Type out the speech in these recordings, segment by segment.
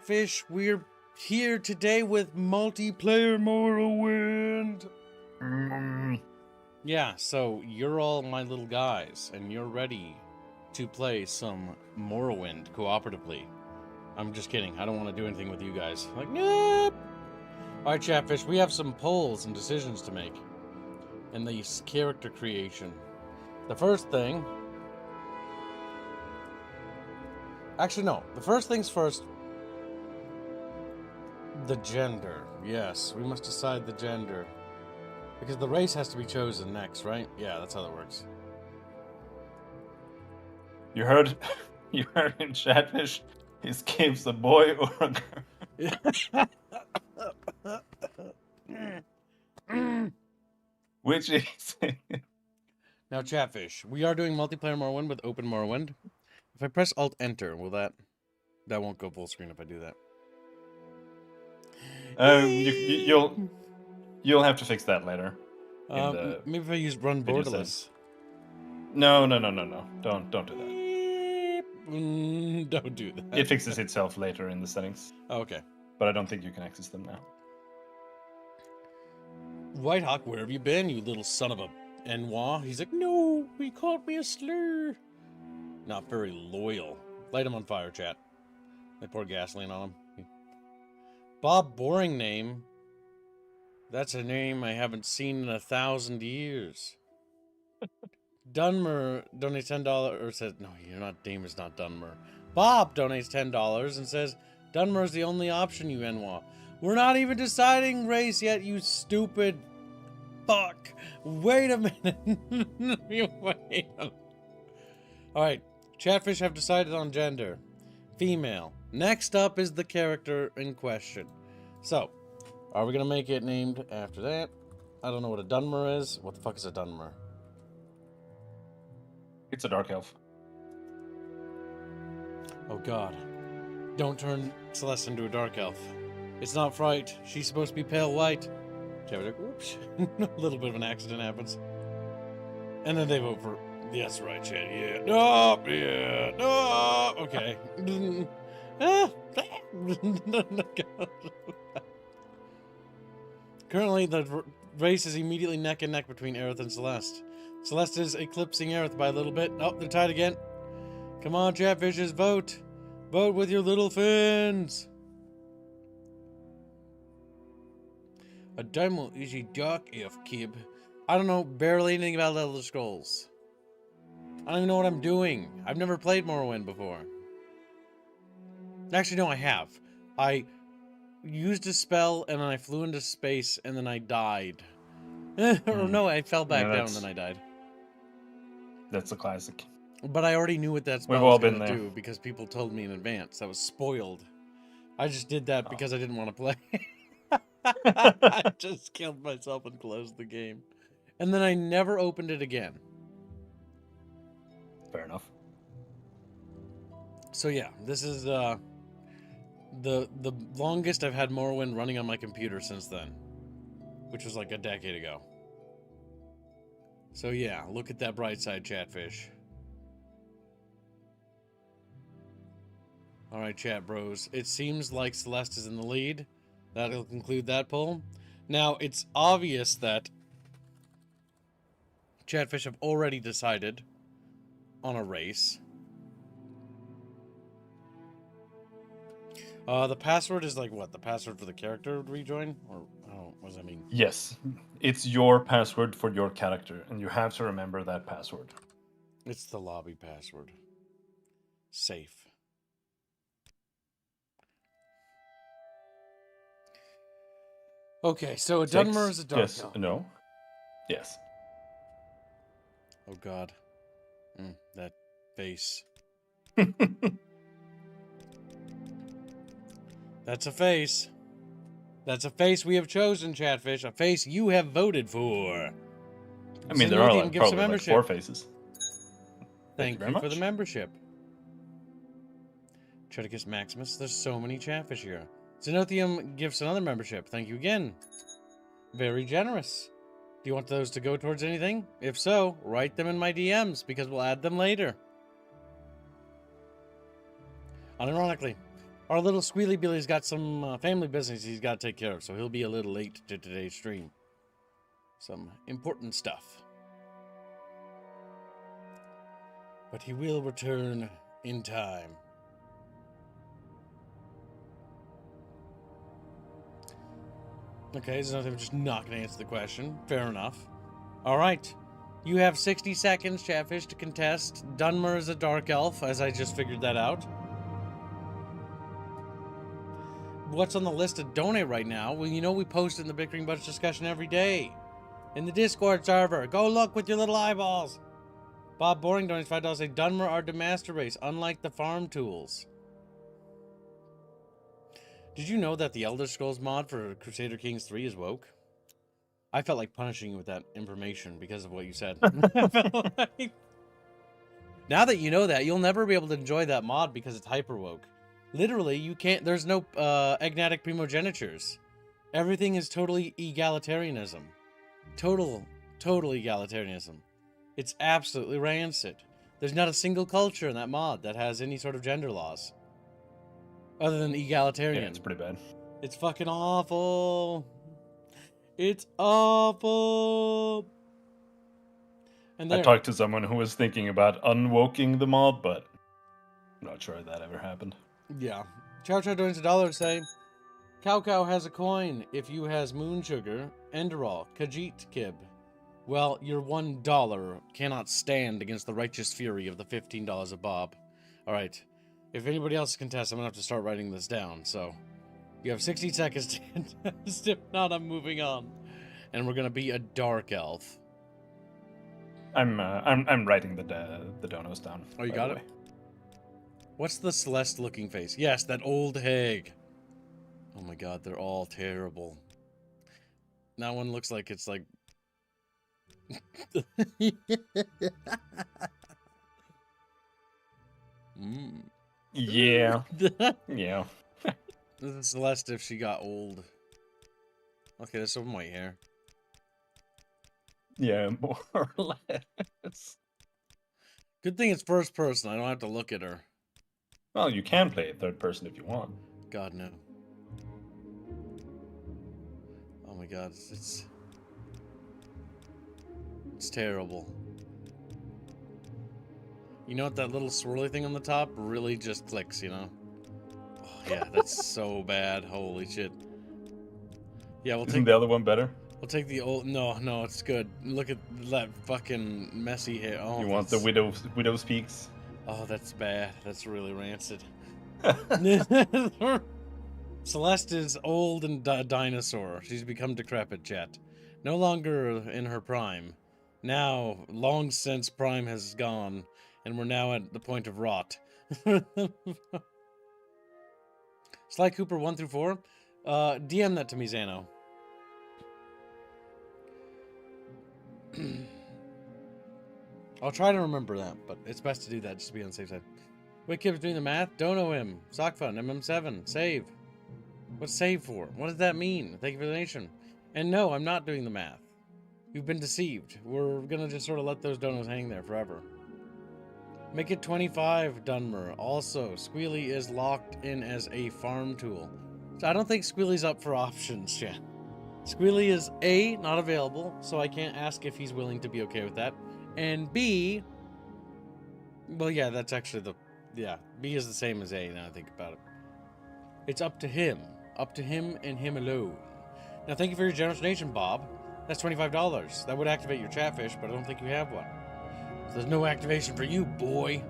Chatfish. We're here today with multiplayer Morrowind. Yeah, so you're all my little guys, and you're ready to play some Morrowind cooperatively. I'm just kidding. I don't want to do anything with you guys. Like, nope. All right, Chatfish, we have some polls and decisions to make in this character creation. The first thing... Actually, no. The first things first. The gender. Yes, we must decide the gender. Because the race has to be chosen next, right? Yeah, that's how that works. You heard in Chatfish, is Caves a boy or a girl? Which is it? Now, Chatfish, we are doing multiplayer Morrowind with Open Morrowind. If I press Alt-Enter, will that won't go full screen if I do that. You'll have to fix that later. Maybe if I use Run Borderless. No. Don't do that. Don't do that. It fixes itself later in the settings. Oh, okay. But I don't think you can access them now. Whitehawk, where have you been, you little son of a Enwa? He's like, no, he called me a slur. Not very loyal. Light him on fire, chat. They pour gasoline on him. Bob Boring name. That's a name I haven't seen in 1,000 years. Dunmer donates $10 or says, no, your name is not Dunmer. Bob donates $10 and says, Dunmer is the only option, you Enwa. We're not even deciding race yet, you stupid fuck. Wait a minute. Wait a... Alright, Chatfish have decided on gender. Female. Next up is the character in question. So, are we going to make it named after that? I don't know what a Dunmer is. What the fuck is a Dunmer? It's a dark elf. Oh god. Don't turn Celeste into a dark elf. It's not fright. She's supposed to be pale white. Like, whoops. A little bit of an accident happens. And then they vote for... Yes, right, Chad. Yeah. No. Yeah. No. Okay. Currently, the race is immediately neck and neck between Aerith and Celeste. Celeste is eclipsing Aerith by a little bit. Oh, they're tied again. Come on, Chatfishes, vote. Vote with your little fins. A demo is a dark elf, Kib. I don't know barely anything about Elder Scrolls. I don't even know what I'm doing. I've never played Morrowind before. Actually, no, I have. I used a spell, and then I flew into space, and then I died. Or no, I fell back down, and then I died. That's a classic. But I already knew what that spell was going to do, because people told me in advance. I was spoiled. I just did that because I didn't want to play. I just killed myself and closed the game. And then I never opened it again. Fair enough. So yeah, this is the longest I've had Morrowind running on my computer since then, which was like a decade ago. So yeah, look at that bright side, Chatfish. All right, chat bros. It seems like Celeste is in the lead. That'll conclude that poll. Now, it's obvious that Chatfish have already decided on a race. The password is like what? The password for the character to rejoin? Or what does that mean? Yes. It's your password for your character, and you have to remember that password. It's the lobby password. Safe. Okay, so a Dunmer is a dark elf. Yes. No. Yes. Oh god. That face. That's a face. That's a face we have chosen, Chatfish. A face you have voted for. I mean, there are like probably like 4 faces. Thank you for the membership. Triticus Maximus, there's so many Chatfish here. Zenothium gives another membership. Thank you again. Very generous. Do you want those to go towards anything? If so, write them in my DMs, because we'll add them later. Unironically, Our little Squealy Billy's got some family business he's got to take care of, so he'll be a little late to today's stream. Some important stuff. But he will return in time. Okay, so I'm just not going to answer the question. Fair enough. All right. You have 60 seconds, Chatfish, to contest. Dunmer is a dark elf, as I just figured that out. What's on the list to donate right now? Well, you know we post it in the Bickering Bunch discussion every day. In the Discord server. Go look with your little eyeballs. Bob Boring donates $5. Say, Dunmer are the master race, unlike the farm tools. Did you know that the Elder Scrolls mod for Crusader Kings 3 is woke? I felt like punishing you with that information because of what you said. I felt like... Now that you know that, you'll never be able to enjoy that mod because it's hyper woke. Literally, you can't... There's no agnatic primogenitures. Everything is totally egalitarianism. Total egalitarianism. It's absolutely rancid. There's not a single culture in that mod that has any sort of gender laws. Other than egalitarian. Yeah, it's pretty bad. It's fucking awful. It's awful. And I talked to someone who was thinking about unwoking the mod, but I'm not sure that ever happened. Yeah. Chow Chow donates $1 say, Cow Cow has a coin if you has moon sugar, Enderal, Khajiit Kib. Well, your $1 cannot stand against the righteous fury of the $15 of Bob. Alright. If anybody else contests, I'm going to have to start writing this down, so... You have 60 seconds to contest. If not, I'm moving on. And we're going to be a dark elf. I'm writing the donos down. Oh, you got it? What's the Celeste-looking face? Yes, that old hag. Oh my god, they're all terrible. That one looks like it's like... Yeah. Yeah. This is Celeste if she got old. Okay, there's some white hair. Yeah, more or less. Good thing it's first person. I don't have to look at her. Well, you can play it third person if you want. God, no. Oh my god, it's terrible. You know what? That little swirly thing on the top really just clicks, you know? Oh, yeah, that's so bad. Holy shit. Yeah, we'll take... Isn't the other one better? We'll take the old... No, it's good. Look at that fucking messy hair. Oh, you want the widow's peaks? Oh, that's bad. That's really rancid. Celeste is old and dinosaur. She's become decrepit, chat. No longer in her prime. Now, long since prime has gone, and we're now at the point of rot. Sly Cooper 1 through 4. DM that to me, Zano. I'll try to remember that, but it's best to do that just to be on the safe side. Wikib's doing the math. Don't know him. Sockfun, MM7. Save. What's save for? What does that mean? Thank you for the donation. And no, I'm not doing the math. You've been deceived. We're gonna just sort of let those donos hang there forever. Make it 25, Dunmer. Also, Squealy is locked in as a farm tool. So I don't think Squealy's up for options yet. Squealy is A, not available, so I can't ask if he's willing to be okay with that. And B, well, yeah, that's actually the, yeah, B is the same as A now I think about it. It's up to him and him alone. Now, thank you for your generous donation, Bob. That's $25. That would activate your Chatfish, but I don't think you have one. So there's no activation for you, boy.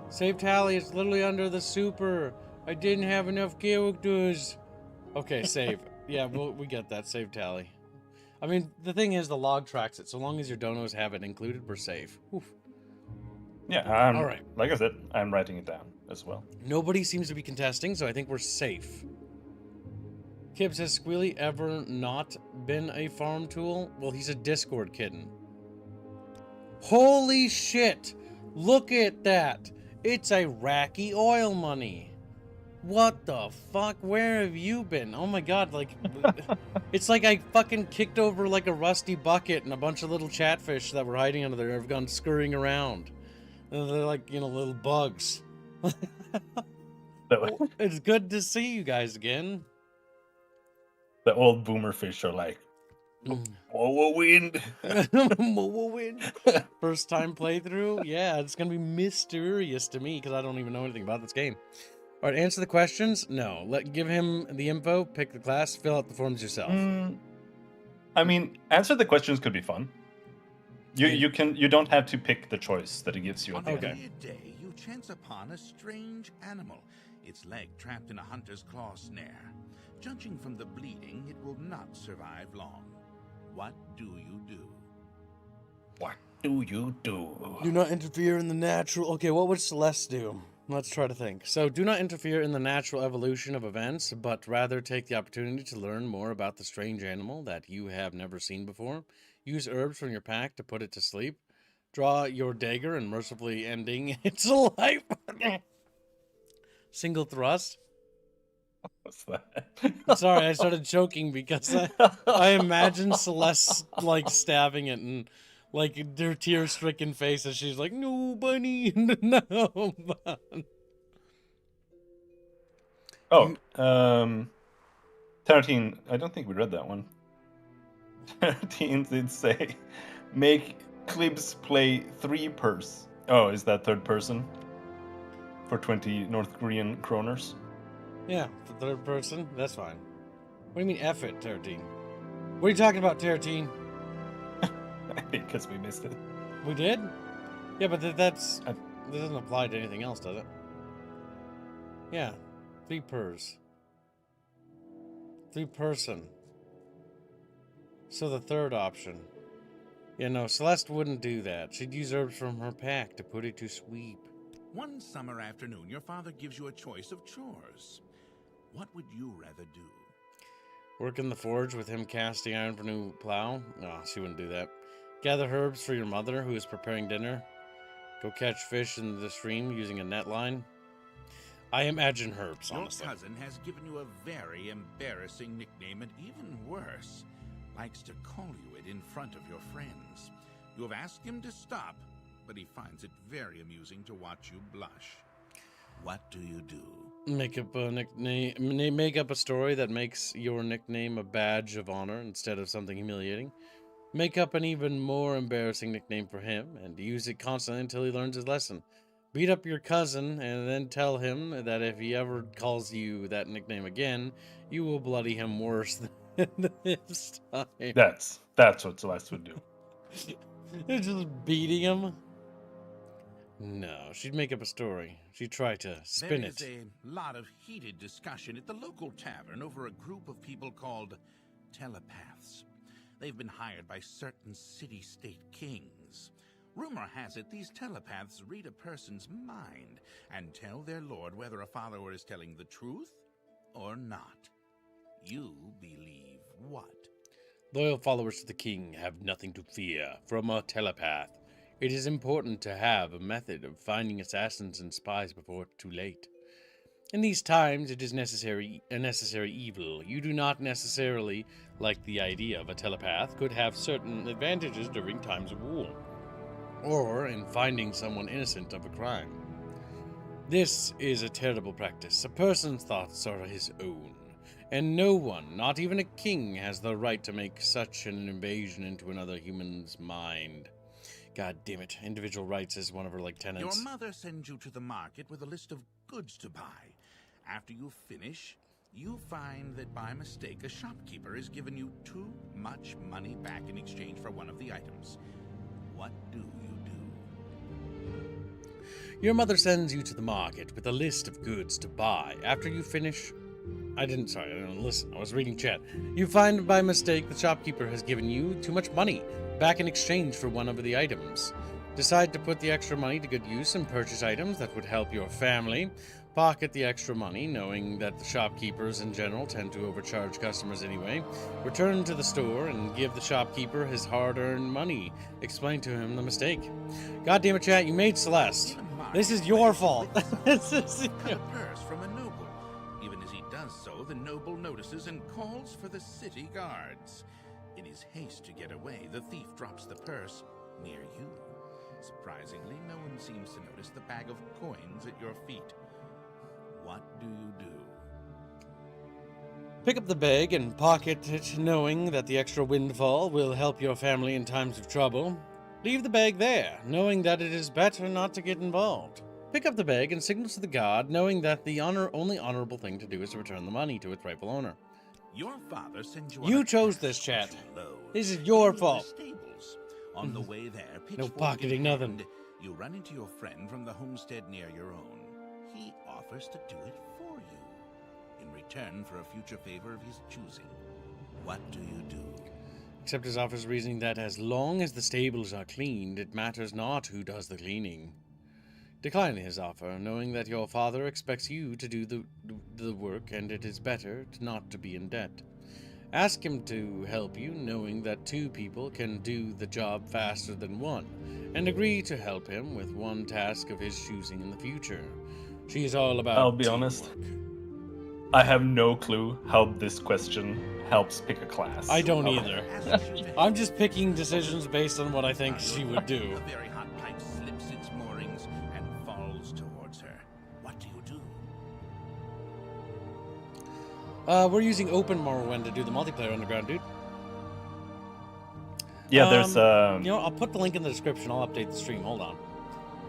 Save tally, it's literally under the super. I didn't have enough characters. Okay, save. Yeah, we get that. Save tally. I mean, the thing is, the log tracks it. So long as your donos have it included, we're safe. Oof. Yeah, all right. Like I said, I'm writing it down as well. Nobody seems to be contesting, so I think we're safe. Kibbs, has Squealy ever not been a farm tool? Well, he's a Discord kitten. Holy shit! Look at that! It's Iraqi oil money. What the fuck? Where have you been? Oh my god, like... it's like I fucking kicked over like a rusty bucket and a bunch of little chatfish that were hiding under there have gone scurrying around. And they're like, you know, little bugs. It's good to see you guys again. The old boomer fish are like, Morrowind. Morrowind. First time playthrough? Yeah, it's going to be mysterious to me because I don't even know anything about this game. All right, answer the questions? No. Give him the info, pick the class, fill out the forms yourself. I mean, answer the questions could be fun. You don't have to pick the choice that it gives you at the end. end. On a clear day, you chance upon a strange animal, its leg trapped in a hunter's claw snare. Judging from the bleeding, it will not survive long. What do you do? What do you do? Do not interfere in the natural... Okay, what would Celeste do? Let's try to think. So, do not interfere in the natural evolution of events, but rather take the opportunity to learn more about the strange animal that you have never seen before. Use herbs from your pack to put it to sleep. Draw your dagger and mercifully ending its life. Single thrust. What's that? Sorry, I started choking because I imagine Celeste like stabbing it and like her tear-stricken face as she's like, "No, bunny, no." Oh, Tarantine. I don't think we read that one. Tarantine did say, "Make Clibs play 3 purse." Oh, is that third person? For 20 North Korean kroners. Yeah, for third person, that's fine. What do you mean, F it, Tarantine? What are you talking about, Tarantine? I think because we missed it. We did? Yeah, but that doesn't apply to anything else, does it? Yeah, 3 pers. 3 person. So the third option. Yeah, no, Celeste wouldn't do that. She'd use herbs from her pack to put it to sleep. One summer afternoon, your father gives you a choice of chores. What would you rather do? Work in the forge with him casting iron for new plow? No, she wouldn't do that. Gather herbs for your mother who is preparing dinner. Go catch fish in the stream using a net line. I imagine herbs, honestly. Your cousin has given you a very embarrassing nickname, and even worse, likes to call you it in front of your friends. You have asked him to stop, but he finds it very amusing to watch you blush. What do you do? Make up a nickname. Make up a story that makes your nickname a badge of honor instead of something humiliating. Make up an even more embarrassing nickname for him and use it constantly until he learns his lesson. Beat up your cousin and then tell him that if he ever calls you that nickname again, you will bloody him worse than this time. That's what Celeste would do. They're just beating him. No, she'd make up a story. She'd try to spin it. There is a lot of heated discussion at the local tavern over a group of people called telepaths. They've been hired by certain city-state kings. Rumor has it these telepaths read a person's mind and tell their lord whether a follower is telling the truth or not. You believe what? Loyal followers of the king have nothing to fear from a telepath. It is important to have a method of finding assassins and spies before it's too late. In these times, it is a necessary evil. You do not necessarily like the idea of a telepath could have certain advantages during times of war, or in finding someone innocent of a crime. This is a terrible practice. A person's thoughts are his own, and no one, not even a king, has the right to make such an invasion into another human's mind. God damn it. Individual rights is one of her, tenants. Your mother sends you to the market with a list of goods to buy. After you finish, you find that by mistake a shopkeeper has given you too much money back in exchange for one of the items. What do you do? Your mother sends you to the market with a list of goods to buy. After you finish... I didn't listen. I was reading chat. You find by mistake the shopkeeper has given you too much money back in exchange for one of the items. Decide to put the extra money to good use and purchase items that would help your family. Pocket the extra money, knowing that the shopkeepers in general tend to overcharge customers anyway. Return to the store and give the shopkeeper his hard-earned money. Explain to him the mistake. God damn it, chat, you made Celeste. This is your fault. This is Cut a purse from a noble. Even as he does so, the noble notices and calls for the city guards. In his haste to get away, the thief drops the purse near you. Surprisingly, no one seems to notice the bag of coins at your feet. What do you do? Pick up the bag and pocket it, knowing that the extra windfall will help your family in times of trouble. Leave the bag there, knowing that it is better not to get involved. Pick up the bag and signal to the god, knowing that the only honorable thing to do is to return the money to its rightful owner. Your father sends you. You chose this, chat. This is your fault. Stables. On the way there, No pitchfork pocketing, in nothing. hand, you run into your friend from the homestead near your own. He offers to do it for you, in return for a future favor of his choosing. What do you do? Accept his offer's reasoning that as long as the stables are cleaned, it matters not who does the cleaning. Decline his offer, knowing that your father expects you to do the work, and it is better not to be in debt. Ask him to help you, knowing that 2 people can do the job faster than 1, and agree to help him with one task of his choosing in the future. She is all about I'll be honest. I have no clue how this question helps pick a class. I don't Oh. either. I'm just picking decisions based on what I think she would do. A very hot pipe slips its moorings and falls towards her. What do you do? We're using Open Morrowind to do the multiplayer underground, dude. Yeah, there's You know, I'll put the link in the description. I'll update the stream. Hold on.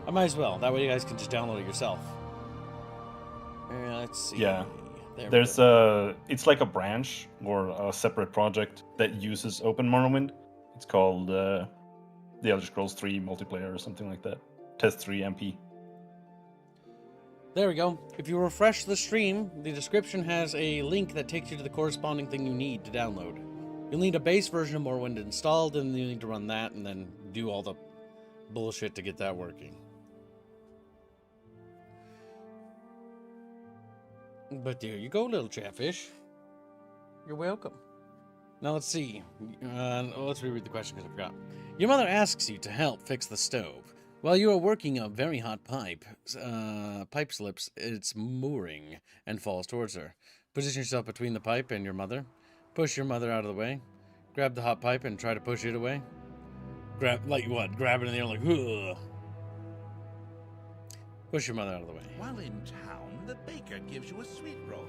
I might as well. That way you guys can just download it yourself. Let's see. Yeah. There we There's go. it's like a branch or a separate project that uses Open Morrowind. It's called The Elder Scrolls 3 multiplayer or something like that. Test 3 MP. There we go. If you refresh the stream, the description has a link that takes you to the corresponding thing you need to download. You'll need a base version of Morrowind installed, and you need to run that, and then do all the bullshit to get that working. But there you go, little chatfish. You're welcome. Now let's see. Let's reread the question because I forgot. Your mother asks you to help fix the stove. While you are working a very hot pipe, pipe slips its mooring and falls towards her. Position yourself between the pipe and your mother. Push your mother out of the way. Grab the hot pipe and try to push it away. Grab, like what? Grab it in the air like, ugh. Push your mother out of the way. While in town, the baker gives you a sweet roll.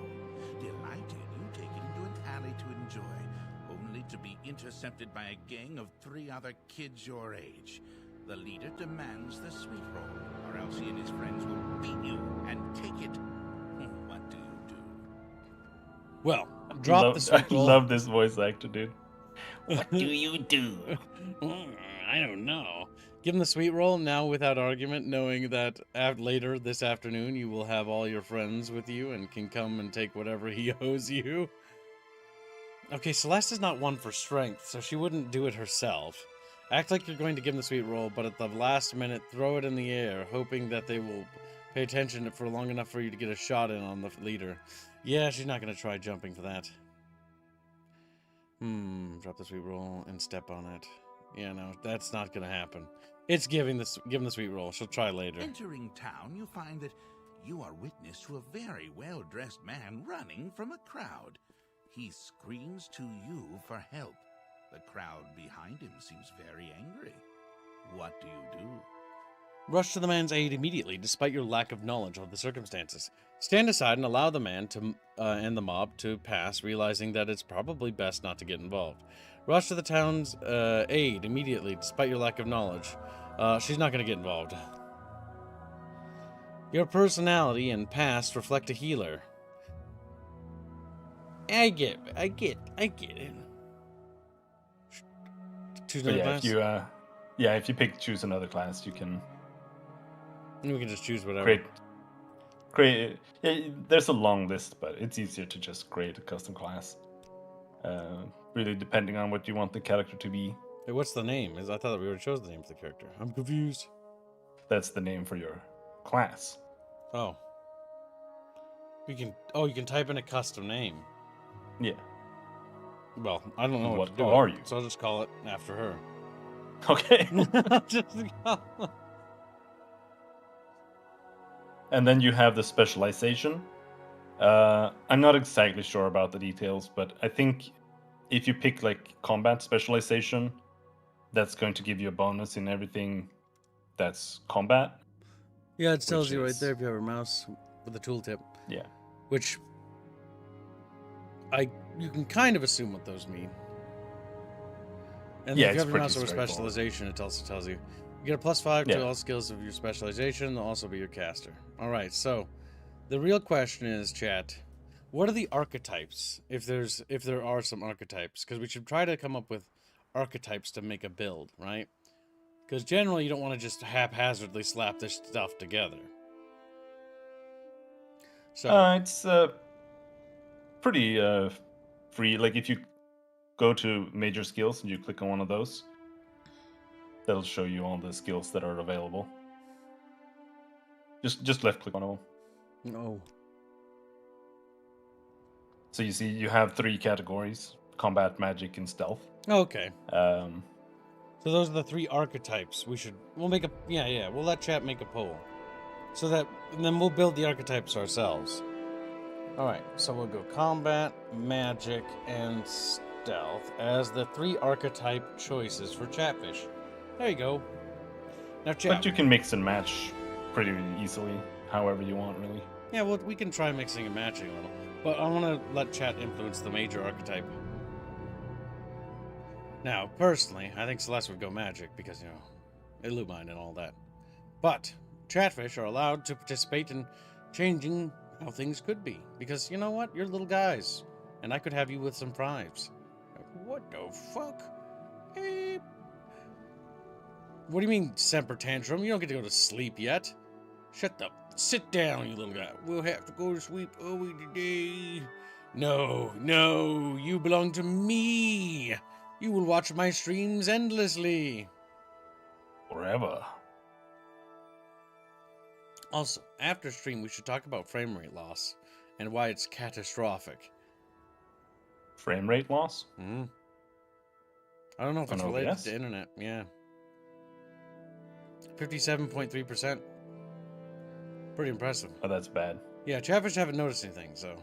Delighted, you take it into an alley to enjoy, only to be intercepted by a gang of 3 other kids your age. The leader demands the sweet roll, or else he and his friends will beat you and take it. What do you do? Well, drop the sweet roll. I love this voice actor, dude. What do you do? I don't know. Give him the sweet roll now without argument, knowing that later this afternoon you will have all your friends with you and can come and take whatever he owes you. Okay, Celeste is not one for strength, so she wouldn't do it herself. Act like you're going to give him the sweet roll, but at the last minute, throw it in the air, hoping that they will pay attention for long enough for you to get a shot in on the leader. Yeah, she's not going to try jumping for that. Drop the sweet roll and step on it. Yeah, no, that's not going to happen. It's give him the sweet roll. She'll try later. Entering town, you find that you are witness to a very well-dressed man running from a crowd. He screams to you for help. The crowd behind him seems very angry. What do you do? Rush to the man's aid immediately, despite your lack of knowledge of the circumstances. Stand aside and allow the man to and the mob to pass, realizing that it's probably best not to get involved. Rush to the town's aid immediately, despite your lack of knowledge. She's not going to get involved. Your personality and past reflect a healer. I get it. Choose another class? If you choose another class, you can We can just choose whatever. create. There's a long list, but it's easier to just create a custom class. Really, depending on what you want the character to be. Hey, what's the name? I thought we already chose the name of the character. I'm confused. That's the name for your class. Oh. You can type in a custom name. Yeah. Well, I don't know what to do. What are you? So I'll just call it after her. Okay. And then you have the specialization. I'm not exactly sure about the details, but I think if you pick like combat specialization, that's going to give you a bonus in everything that's combat. Yeah, it tells Which you right is- there if you have a mouse with a tooltip. Yeah. Which you can kind of assume what those mean. And Yeah, if you it's have an pretty also a straightforward. specialization, it also tells you get a +5 Yeah. to all skills of your specialization. They'll also be your caster. All right, so the real question is, chat, what are the archetypes? If there are some archetypes, because we should try to come up with archetypes to make a build, right? Because generally you don't want to just haphazardly slap this stuff together. So It's pretty free. Like if you go to major skills and you click on one of those, that'll show you all the skills that are available. Just left click on them. no. So you see you have 3 categories: combat, magic, and stealth. Okay. Um, So those are the 3 archetypes. We'll make a we'll let chat make a poll. So that and then we'll build the archetypes ourselves. All right. So we'll go combat, magic, and stealth as the 3 archetype choices for Chatfish. There you go. Now chat. but you can mix and match pretty easily, however you want, really. Yeah, well, we can try mixing and matching a little. But I want to let chat influence the major archetype. Now, personally, I think Celeste would go magic because, Illumine and all that. But Chatfish are allowed to participate in changing how things could be. Because, you know what? You're little guys. And I could have you with some primes. What the fuck? What do you mean, Semper Tantrum? You don't get to go to sleep yet. Shut up. Sit down, you little guy. We'll have to go to sleep early today. No, you belong to me. You will watch my streams endlessly. Forever. Also, after stream, we should talk about frame rate loss and why it's catastrophic. Frame rate loss? I don't know if it's On related OBS? to internet. Yeah. 57.3%. Pretty impressive. Oh, that's bad. Yeah, Chatfish haven't noticed anything, so,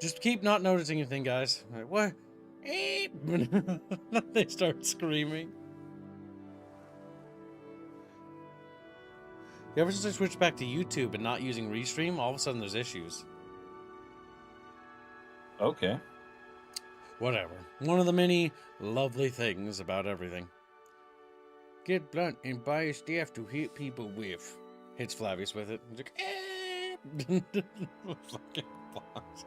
Just keep not noticing anything, guys. Like, what? They start screaming. You ever since I switched back to YouTube and not using Restream, all of a sudden there's issues. Okay. Whatever. One of the many lovely things about everything. Get blunt and buy a staff to hit people with. Hits Flavius with it. He's like, fucking boss.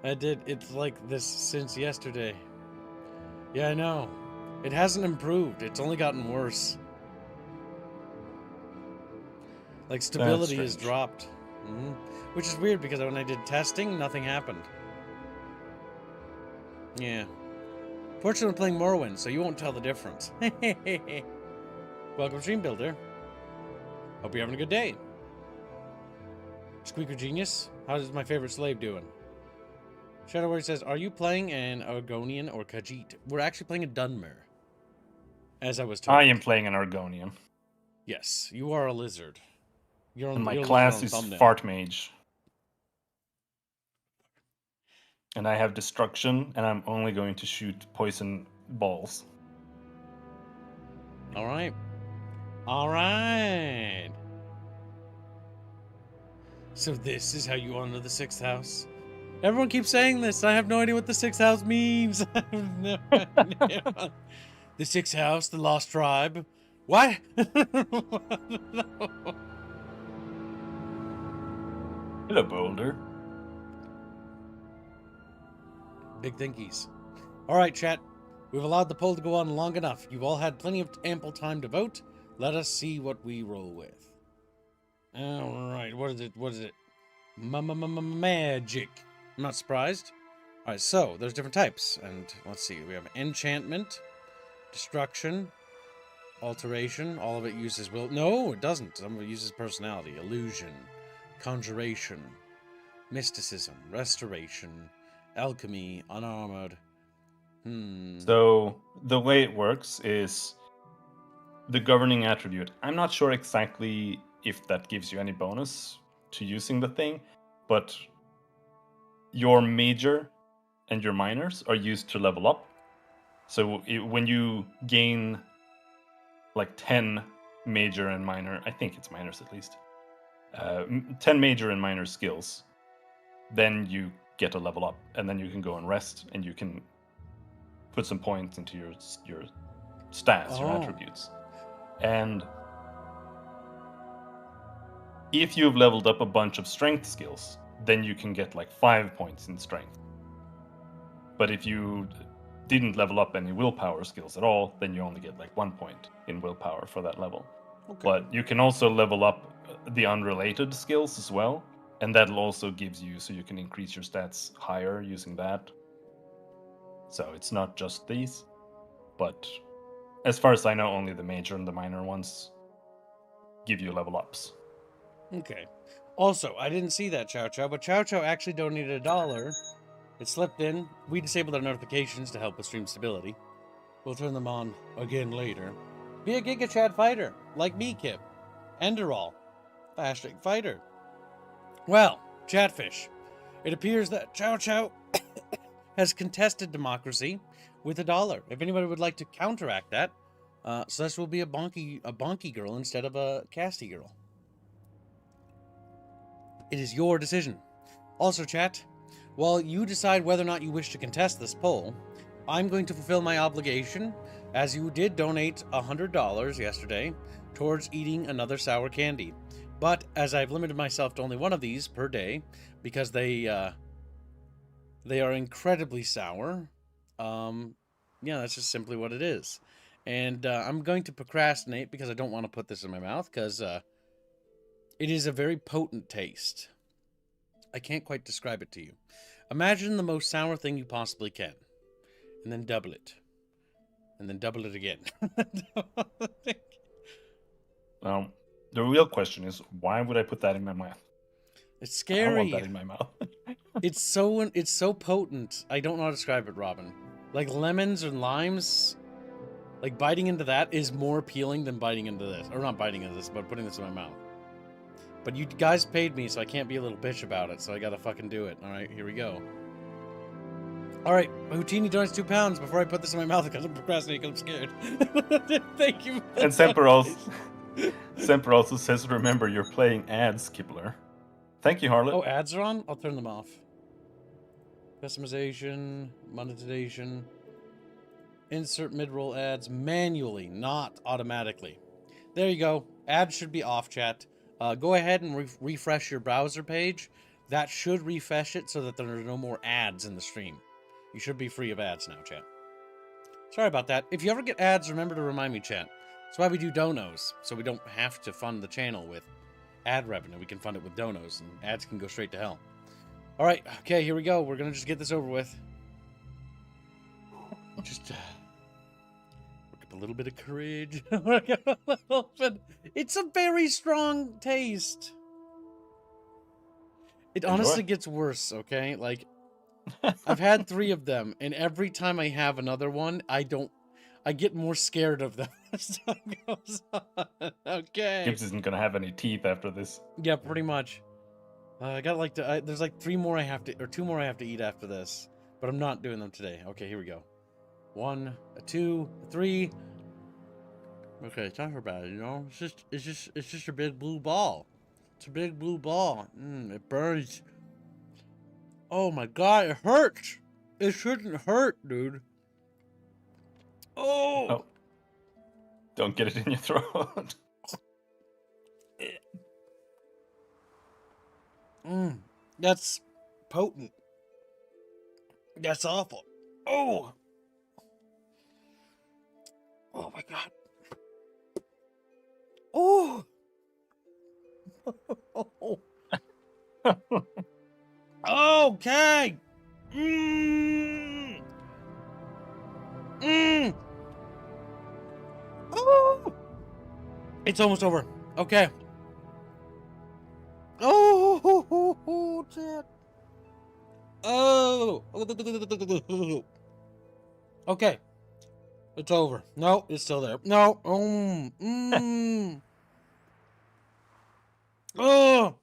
It's like this since yesterday. Yeah, I know. It hasn't improved. It's only gotten worse. Like, stability has strange. dropped. Which is weird because when I did testing, nothing happened. Yeah. Fortunately, I'm playing Morrowind, so you won't tell the difference. Welcome, Stream Builder. Hope you're having a good day. Squeaker Genius, how's my favorite slave doing? Shadowward says, are you playing an Argonian or Khajiit? We're actually playing a Dunmer. As I was told. I am playing an Argonian. Yes, you are a lizard. And my you're class on is thumbnail. Fart Mage. And I have Destruction, and I'm only going to shoot poison balls. Alright. Alright. So this is how you honor the 6th house? Everyone keeps saying this. I have no idea what the 6th house means. I have no idea. The 6th house, the lost tribe. What? No. Hello, Boulder. Big thinkies. Alright, chat. We've allowed the poll to go on long enough. You've all had plenty of ample time to vote. Let us see what we roll with. Alright, what is it? Magic. I'm not surprised. Alright, so there's different types. And let's see. We have enchantment, destruction, alteration. All of it uses will. No, it doesn't. Some of it uses personality. Illusion, conjuration, mysticism, restoration, alchemy, unarmored. So the way it works is the governing attribute. I'm not sure exactly if that gives you any bonus to using the thing, but your major and your minors are used to level up. So when you gain like 10 major and minor, I think it's minors at least, 10 major and minor skills, then you get a level up, and then you can go and rest, and you can put some points into your stats, your attributes. And if you've leveled up a bunch of strength skills, then you can get like 5 points in strength. But if you didn't level up any willpower skills at all, then you only get like 1 point in willpower for that level. Okay. But you can also level up the unrelated skills as well, and that'll also gives you, so you can increase your stats higher using that. So it's not just these, but as far as I know, only the major and the minor ones give you level ups. Okay. Also, I didn't see that, Chow Chow, but Chow Chow actually donated $1. It slipped in. We disabled our notifications to help with stream stability. We'll turn them on again later. Be a Giga Chat fighter, like me, Kip. Enderall. # fighter. Well, Chatfish, it appears that Chow Chow has contested democracy with $1. If anybody would like to counteract that, Celeste will be a bonky girl instead of a casty girl. It is your decision. Also, chat, while you decide whether or not you wish to contest this poll, I'm going to fulfill my obligation, as you did donate $100 yesterday towards eating another sour candy. But as I've limited myself to only one of these per day, because they are incredibly sour, yeah, that's just simply what it is. And I'm going to procrastinate because I don't want to put this in my mouth, because it is a very potent taste. I can't quite describe it to you. Imagine the most sour thing you possibly can, and then double it. And then double it again. The real question is, why would I put that in my mouth? It's scary. I want that in my mouth. It's so potent. I don't know how to describe it, Robin. Like lemons and limes, like biting into that is more appealing than biting into this. Or not biting into this, but putting this in my mouth. But you guys paid me, so I can't be a little bitch about it, so I gotta fucking do it. Alright, here we go. Alright, Houtini donates £2 before I put this in my mouth because I'm procrastinating because I'm scared. Thank you. And Semper also says, remember, you're playing ads, Kibler. Thank you, Harlot. Oh, ads are on? I'll turn them off. Customization, monetization. Insert mid-roll ads manually, not automatically. There you go. Ads should be off, chat. Go ahead and refresh your browser page. That should refresh it so that there are no more ads in the stream. You should be free of ads now, chat. Sorry about that. If you ever get ads, remember to remind me, chat. That's why we do donos, so we don't have to fund the channel with ad revenue. We can fund it with donos, and ads can go straight to hell. All right, okay, here we go. We're going to just get this over with. Just work up a little bit of courage. It's a very strong taste. It honestly gets worse, okay? Like, I've had 3 of them, and every time I have another one, I get more scared of them as time goes on. Okay. Gibbs isn't gonna have any teeth after this. Yeah, pretty much. I got like there's like 3 more I have to, or 2 more I have to eat after this, but I'm not doing them today. Okay, here we go. 1, 2, 3. Okay, it's not for bad, you know. It's just a big blue ball. It's a big blue ball. It burns. Oh my god, it hurts. It shouldn't hurt, dude. Oh. Don't get it in your throat. That's potent. That's awful. Oh. Oh my god. Oh. Okay. Oh. It's almost over. Okay. Oh, shit. Oh. Okay. It's over. No, it's still there. No. Oh.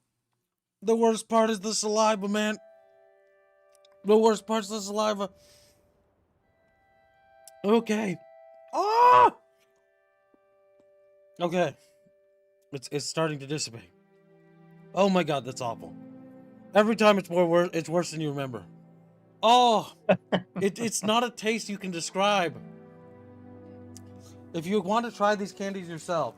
The worst part is the saliva, man. The worst part's the saliva. Okay. Oh. Okay. It's starting to dissipate. Oh my god, that's awful. Every time it's it's worse than you remember. Oh, it's not a taste you can describe. If you want to try these candies yourself,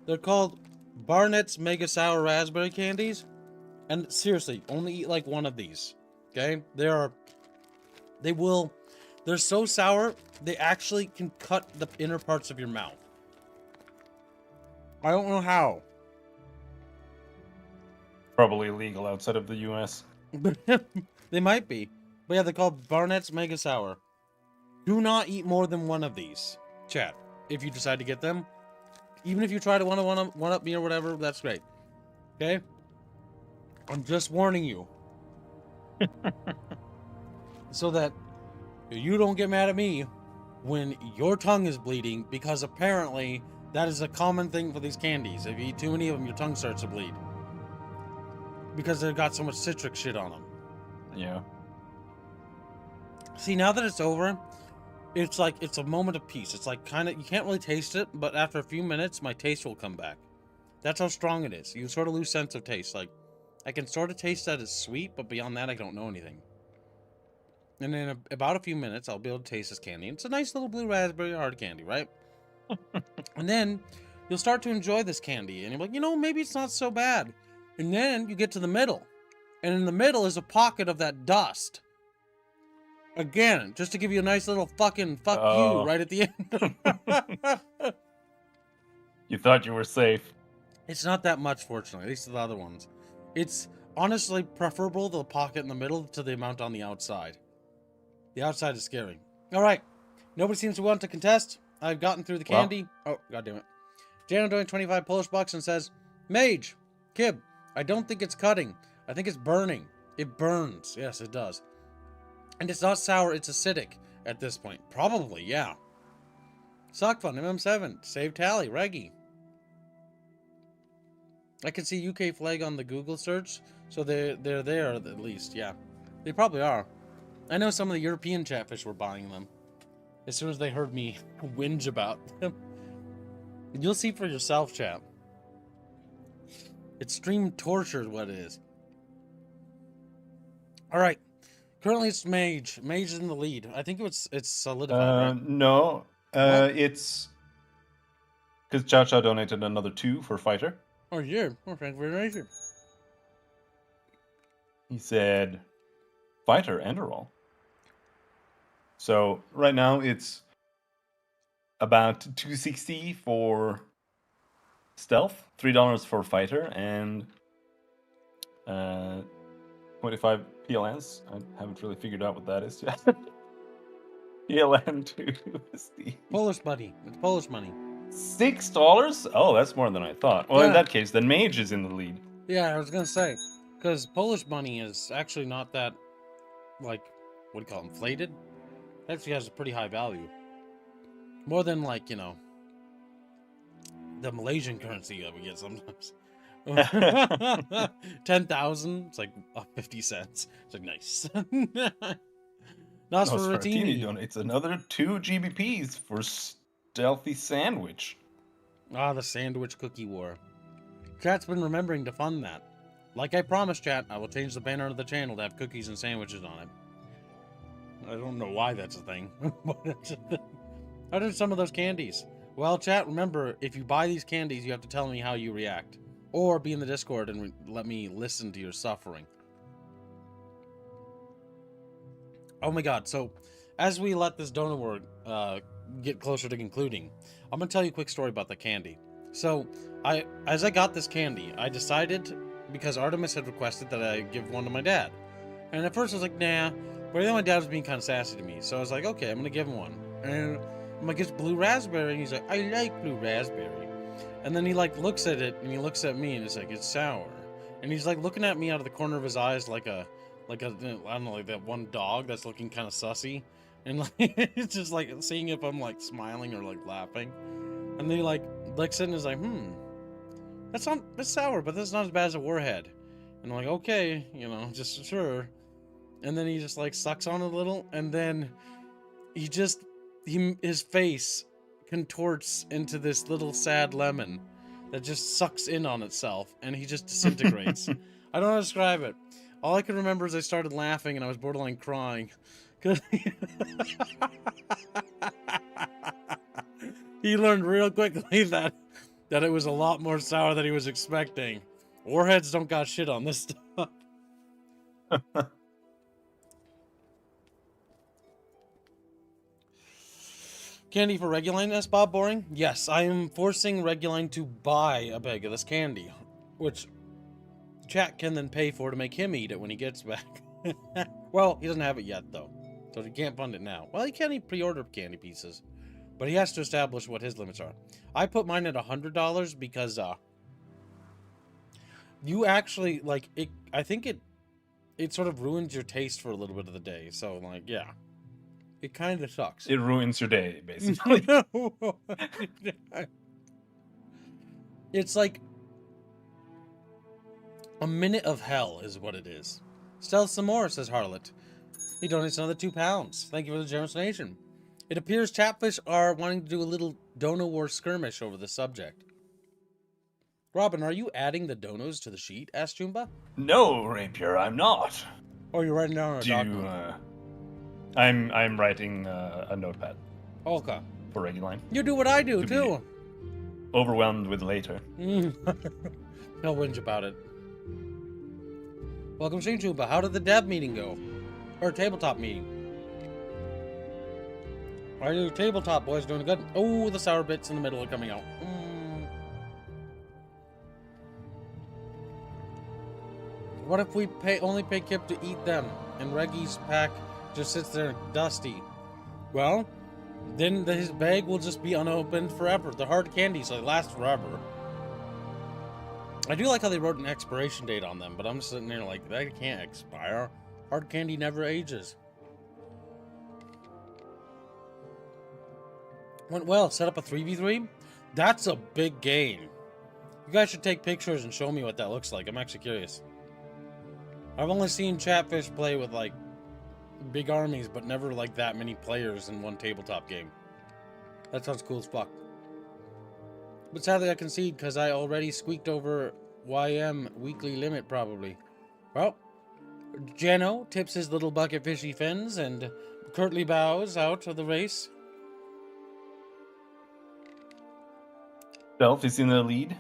they're called Barnett's Mega Sour Raspberry Candies. And seriously, only eat like one of these. Okay? They're so sour, they actually can cut the inner parts of your mouth. I don't know how. Probably illegal outside of the US. They might be. But yeah, they're called Barnett's Mega Sour. Do not eat more than one of these. Chat, if you decide to get them. Even if you try to one up me or whatever, that's great. Okay? I'm just warning you. So that you don't get mad at me when your tongue is bleeding, because apparently that is a common thing for these candies. If you eat too many of them, your tongue starts to bleed. Because they've got so much citric shit on them. Yeah. See, now that it's over, it's like, it's a moment of peace. It's like kind of, you can't really taste it, but after a few minutes, my taste will come back. That's how strong it is. You sort of lose sense of taste. Like, I can sort of taste that it's sweet, but beyond that, I don't know anything. And in about a few minutes, I'll be able to taste this candy. It's a nice little blue raspberry hard candy, right? And then you'll start to enjoy this candy. And you're like, you know, maybe it's not so bad. And then you get to the middle. And in the middle is a pocket of that dust. Again, just to give you a nice little fucking fuck you right at the end. You thought you were safe. It's not that much, fortunately. At least the other ones. It's honestly preferable, the pocket in the middle, to the amount on the outside. The outside is scary. All right. Nobody seems to want to contest. I've gotten through the candy. Oh, god damn it. Jano doing 25 Polish bucks and says, Mage, Kib, I don't think it's cutting. I think it's burning. It burns. Yes, it does. And it's not sour, it's acidic at this point. Probably, yeah. Sockfun, MM7, Save Tally, Reggie. I can see UK flag on the Google search, so they're there at least, yeah. They probably are. I know some of the European chatfish were buying them as soon as they heard me whinge about them. You'll see for yourself, chat. Extreme torture is what it is. Alright. Currently it's Mage. Mage is in the lead. I think it's solidified, right? No. It's... Because Chow Chow donated another 2 for Fighter. Oh, yeah. Oh, thank you very much. He said, Fighter and a roll. So right now it's about $2.60 for Stealth, $3 for Fighter, and 25 PLNs. I haven't really figured out what that is yet. PLN to USD. Polish money. It's Polish money. $6? Oh, that's more than I thought. Well, in that case, then Mage is in the lead. Yeah, I was gonna say, because Polish money is actually not that, like, what do you call it, inflated? It actually has a pretty high value. More than, like, you know, the Malaysian currency that we get sometimes. 10,000, it's like 50 cents. It's like, nice. Nosferatini donates another 2 GBPs for Stealthy Sandwich. Ah, the sandwich cookie war. Chat's been remembering to fund that. Like I promised, chat, I will change the banner of the channel to have cookies and sandwiches on it. I don't know why that's a thing, but that's a thing. How did some of those candies? Well, chat, remember, if you buy these candies, you have to tell me how you react. Or be in the Discord and let me listen to your suffering. Oh my god, so as we let this donor war get closer to concluding, I'm going to tell you a quick story about the candy. So, as I got this candy, I decided, because Artemis had requested that I give one to my dad. And at first I was like, nah, but then my dad was being kind of sassy to me, so I was like, okay, I'm going to give him one. And I'm like, it's blue raspberry, and he's like, I like blue raspberry. And then he like looks at it, and he looks at me, and it's like, it's sour. And he's like looking at me out of the corner of his eyes like a I don't know, like that one dog that's looking kind of sussy. And like, it's just like seeing if I'm like smiling or like laughing. And then he like licks it and is like, that's sour, but that's not as bad as a warhead. And I'm like, okay, you know, just sure. And then he just like sucks on it a little, and then his face contorts into this little sad lemon that just sucks in on itself, and he just disintegrates. I don't know how to describe it. All I can remember is I started laughing, and I was borderline crying. 'Cause he learned real quickly that it was a lot more sour than he was expecting. Warheads don't got shit on this stuff. Candy for Reguline, S. Bob Boring? Yes, I am forcing Reguline to buy a bag of this candy, which chat can then pay for to make him eat it when he gets back. Well, he doesn't have it yet, though, so he can't fund it now. Well, he can pre-order candy pieces, but he has to establish what his limits are. I put mine at $100 because, you actually, like, it. I think it sort of ruins your taste for a little bit of the day, so, like, yeah. It kind of sucks. It ruins your day, basically. It's like a minute of hell is what it is. Sell some more, says Harlot. He donates another £2. Thank you for the generous donation. It appears Chatfish are wanting to do a little Dono War skirmish over the subject. Robin, are you adding the donos to the sheet? Asked Jumba. No, Rapier, I'm not. Oh, you're writing down on a document. I'm writing a notepad. Okay. For Reguline. You do what I do, too. Overwhelmed with later. No whinge about it. Welcome, Shane Jumba. How did the dev meeting go? Or tabletop meeting? Are your tabletop boys doing good? Oh, the sour bits in the middle are coming out. What if we only pay Kip to eat them, and Reggie's pack just sits there dusty? Well, then his bag will just be unopened forever. The hard candies, so they last forever. I do like how they wrote an expiration date on them, but I'm sitting there like, that can't expire. Hard candy never ages. Went well. Set up a 3v3? That's a big game. You guys should take pictures and show me what that looks like. I'm actually curious. I've only seen Chatfish play with, like, big armies, but never, like, that many players in one tabletop game. That sounds cool as fuck. But sadly, I concede, because I already squeaked over YM weekly limit, probably. Well, Jano tips his little bucket fishy fins and curtly bows out of the race. Stealth is in the lead.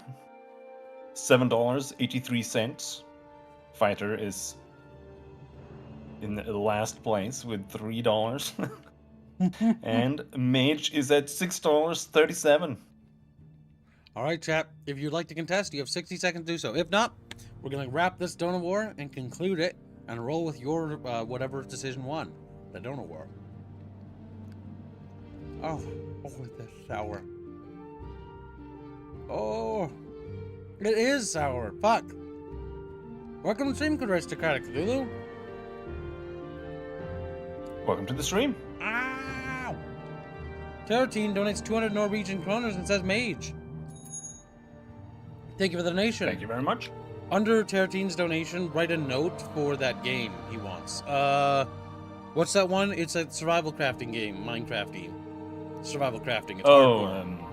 $7.83. Fighter is in the last place with $3. And Mage is at $6.37. All right, chat. If you'd like to contest, you have 60 seconds to do so. If not, we're going to wrap this Dono War and conclude it and roll with your whatever decision won. The Dono War. Oh, that's sour. Oh, it is sour. Fuck. Welcome to Stream, good aristocratic Lulu. Welcome to the stream. Ow! Tarotine donates 200 Norwegian kroners and says Mage. Thank you for the donation. Thank you very much. Under Taratine's donation, write a note for that game he wants. What's that one? It's a survival crafting game, Minecrafty. Survival crafting. It's hardcore.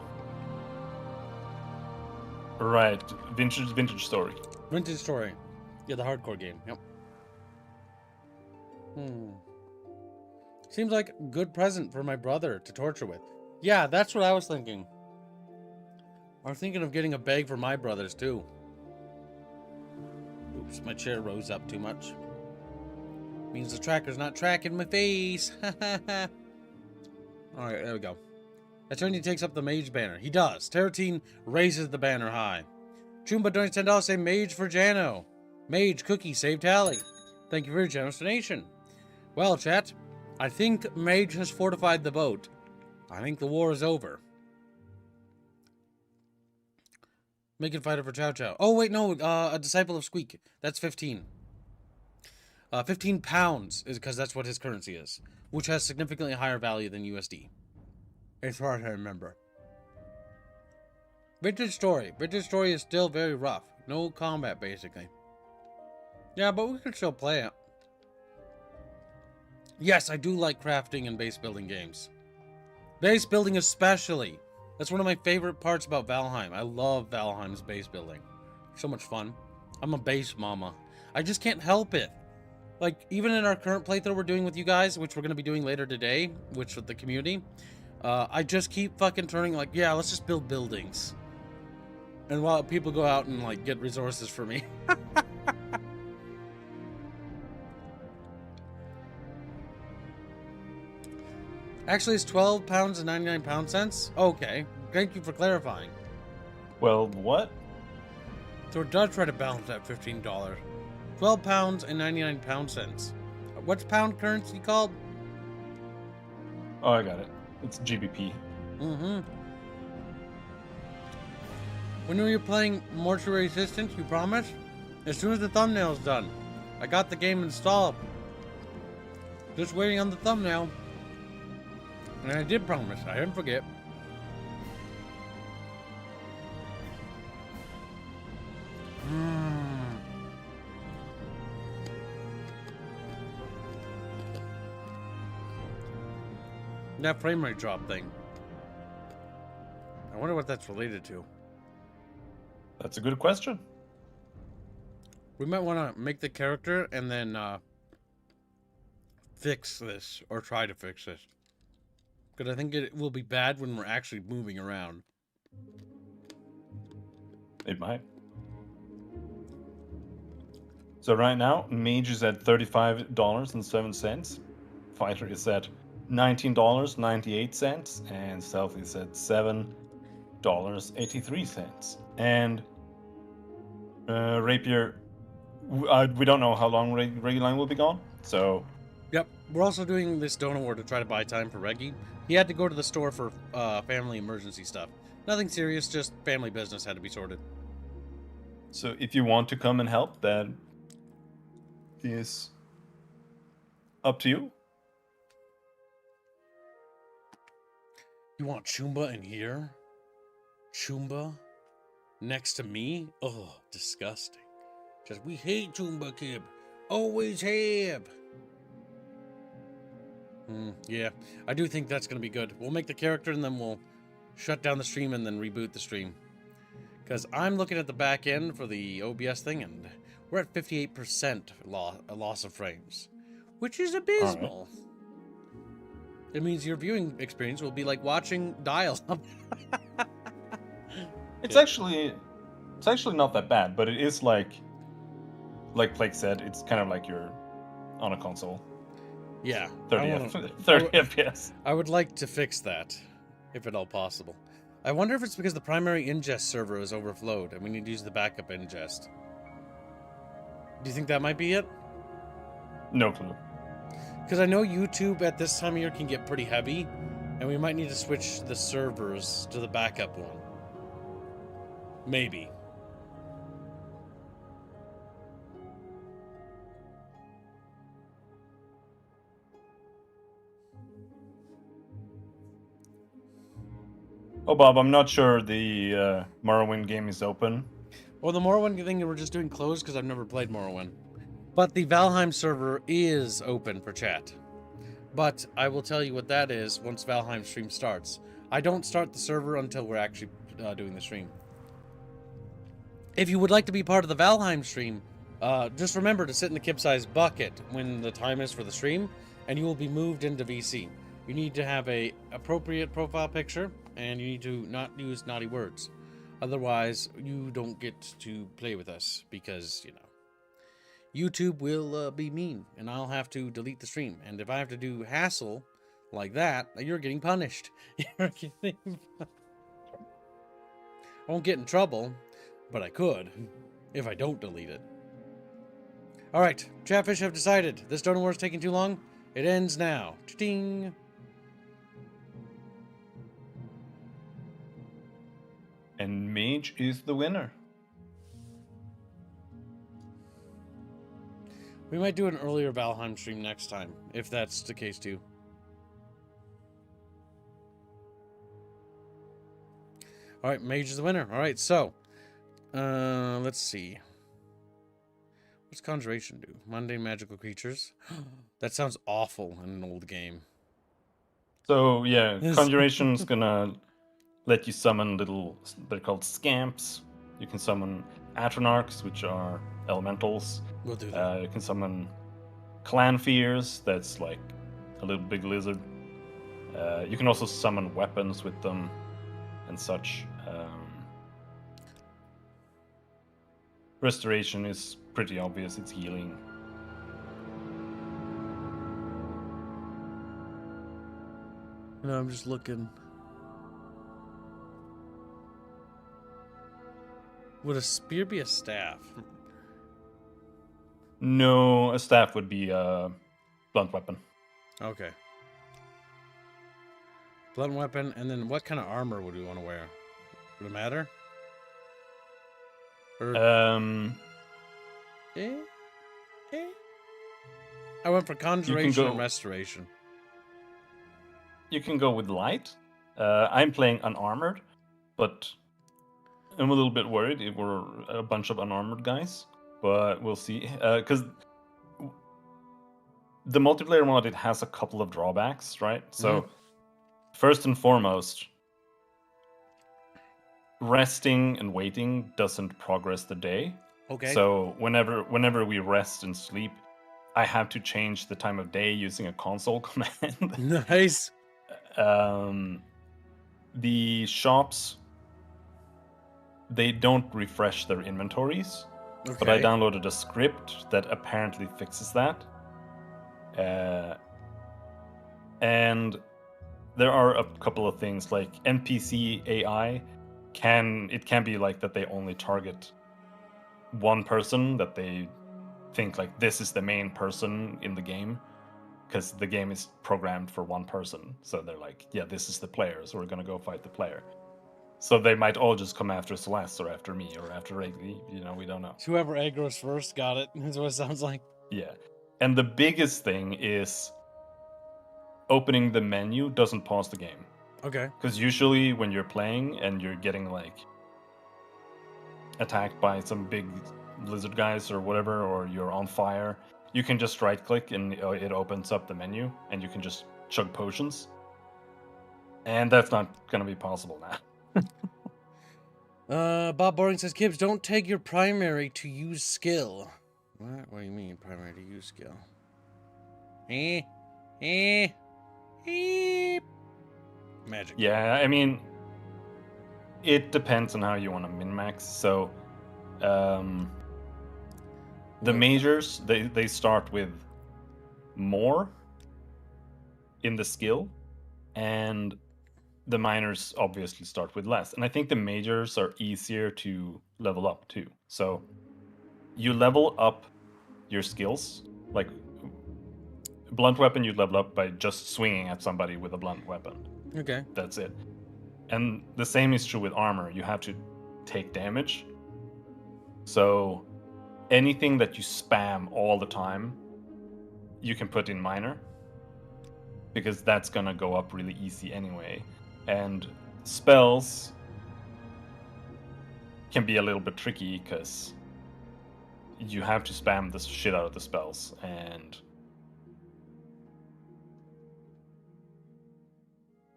Right. Vintage Story. Vintage Story. Yeah, the hardcore game. Yep. Seems like a good present for my brother to torture with. Yeah, that's what I was thinking. I was thinking of getting a bag for my brothers, too. Oops, my chair rose up too much. Means the tracker's not tracking my face. Alright, there we go. Attorney takes up the mage banner. He does. Taratine raises the banner high. Chumba donates $10 say Mage for Jano. Mage Cookie save tally. Thank you for your generous donation. Well, chat, I think Mage has fortified the boat. I think the war is over. Making fighter for Chow Chow. Oh, wait, no, a disciple of Squeak. That's 15. 15 pounds, is because that's what his currency is, which has significantly higher value than USD. As far as I remember. Vintage Story. Vintage Story is still very rough. No combat, basically. Yeah, but we can still play it. Yes, I do like crafting and base building games. Base building especially. That's one of my favorite parts about Valheim. I love Valheim's base building. So much fun. I'm a base mama. I just can't help it. Like, even in our current playthrough we're doing with you guys, which we're going to be doing later today, which with the community, I just keep fucking turning like, yeah, let's just build buildings. And while people go out and, like, get resources for me. Actually, it's 12 pounds and 99 pound cents? Okay. Thank you for clarifying. Well, what? So it does try to balance that $15. 12 pounds and 99 pound cents. What's pound currency called? Oh, I got it. It's GBP. Mm-hmm. When you're playing Mortuary Assistance, you promise? As soon as the thumbnail's done. I got the game installed. Just waiting on the thumbnail. And I did promise. I didn't forget. That frame rate drop thing. I wonder what that's related to. That's a good question. We might want to make the character and then fix this, or try to fix this. Because I think it will be bad when we're actually moving around. It might. So right now, Mage is at $35.07. Fighter is at $19.98, and Stealth is at $7.83. And Rapier, we don't know how long Reggie will be gone, so... Yep, we're also doing this Donut War to try to buy time for Reggie. He had to go to the store for family emergency stuff. Nothing serious, just family business had to be sorted. So if you want to come and help, that is up to you. You want Chumba in here? Chumba? Next to me? Oh, disgusting. Just, we hate Chumba, Kib. Always have. Yeah, I do think that's going to be good. We'll make the character and then we'll shut down the stream and then reboot the stream. Because I'm looking at the back end for the OBS thing and we're at 58% loss of frames. Which is abysmal. Right. It means your viewing experience will be like watching dial-up. It's actually not that bad, but it is like Blake said, it's kind of like you're on a console. Yeah. 30 FPS. I would like to fix that, if at all possible. I wonder if it's because the primary ingest server is overflowed and we need to use the backup ingest. Do you think that might be it? No clue. Because I know YouTube at this time of year can get pretty heavy, and we might need to switch the servers to the backup one. Maybe. Oh, Bob, I'm not sure the Morrowind game is open. Well, the Morrowind thing we're just doing closed because I've never played Morrowind. But the Valheim server is open for chat. But I will tell you what that is once Valheim stream starts. I don't start the server until we're actually doing the stream. If you would like to be part of the Valheim stream, just remember to sit in the kib-size bucket when the time is for the stream, and you will be moved into VC. You need to have a appropriate profile picture, and you need to not use naughty words. Otherwise, you don't get to play with us because, you know, YouTube will be mean, and I'll have to delete the stream. And if I have to do hassle like that, you're getting punished. I won't get in trouble, but I could if I don't delete it. All right, Chatfish have decided. This Donut War is taking too long. It ends now. Cha-ting. And Mage is the winner. We might do an earlier Valheim stream next time, if that's the case too. All right, Mage is the winner. All right, so let's see. What's Conjuration do? Mundane magical creatures. That sounds awful in an old game. So yeah, Conjuration's gonna let you summon little, they're called scamps. You can summon atronarchs, which are elementals. We'll do that. You can summon clan fears, that's like a little big lizard. You can also summon weapons with them and such. Restoration is pretty obvious, it's healing. No, I'm just looking. Would a spear be a staff? No, a staff would be a blunt weapon. Okay. Blunt weapon, and then what kind of armor would we want to wear? Would it matter? Or... I went for conjuration and restoration. You can go with light. I'm playing unarmored, but I'm a little bit worried if we're a bunch of unarmored guys. But we'll see. Because the multiplayer mod, it has a couple of drawbacks, right? So, first and foremost, resting and waiting doesn't progress the day. Okay. So whenever we rest and sleep, I have to change the time of day using a console command. Nice. The shops, they don't refresh their inventories, but I downloaded a script that apparently fixes that. And there are a couple of things like NPC AI can be like that they only target one person, that they think like this is the main person in the game, because the game is programmed for one person. So they're like, yeah, this is the player, so we're gonna go fight the player. So they might all just come after Celeste or after me or after Wrigley, we don't know. Whoever aggro's first got it, is what it sounds like. Yeah. And the biggest thing is opening the menu doesn't pause the game. Okay. Because usually when you're playing and you're getting like attacked by some big lizard guys or whatever, or you're on fire, you can just right click and it opens up the menu and you can just chug potions. And that's not going to be possible now. Bob Boring says, Gibbs, don't take your primary to use skill. What do you mean, primary to use skill? Magic. Yeah, I mean, it depends on how you want to min-max. So, the majors, they start with more in the skill, and the minors obviously start with less. And I think the majors are easier to level up too. So, you level up your skills, like blunt weapon, you level up by just swinging at somebody with a blunt weapon. Okay. That's it. And the same is true with armor. You have to take damage. So anything that you spam all the time, you can put in minor, because that's gonna go up really easy anyway. And spells can be a little bit tricky because you have to spam the shit out of the spells, and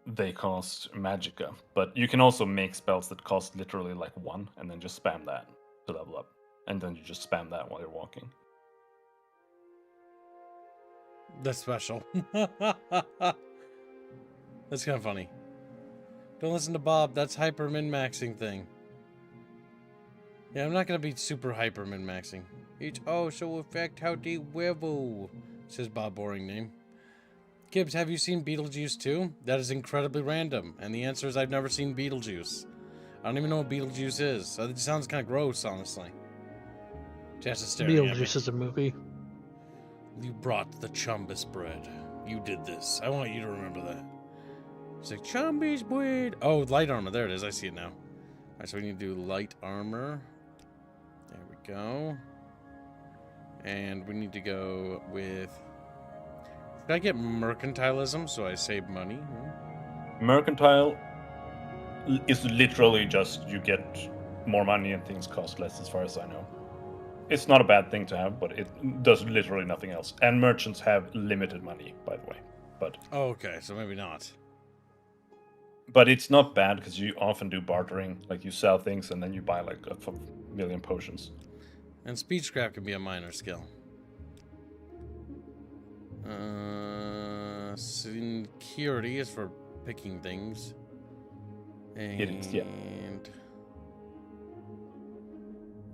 they cost magicka. But you can also make spells that cost literally like 1 and then just spam that to level up. And then you just spam that while you're walking. That's special. That's kind of funny. Don't listen to Bob. That's hyper min-maxing thing. Yeah, I'm not going to be super hyper min-maxing. It's also affect how they level, says Bob Boring name. Gibbs, have you seen Beetlejuice 2? That is incredibly random. And the answer is I've never seen Beetlejuice. I don't even know what Beetlejuice is. It sounds kind of gross, honestly. Just staring at me. Beetlejuice is a movie. You brought the chumbus bread. You did this. I want you to remember that. It's like, chumbus bread. Oh, light armor. There it is. I see it now. All right, so we need to do light armor. There we go. And we need to go with... Should I get mercantilism so I save money? Mercantile is literally just you get more money and things cost less, as far as I know. It's not a bad thing to have, but it does literally nothing else. And merchants have limited money, by the way. But oh, okay, so maybe not. But it's not bad because you often do bartering. Like you sell things and then you buy like a million potions. And speechcraft can be a minor skill. Security is for picking things. And It is, yeah.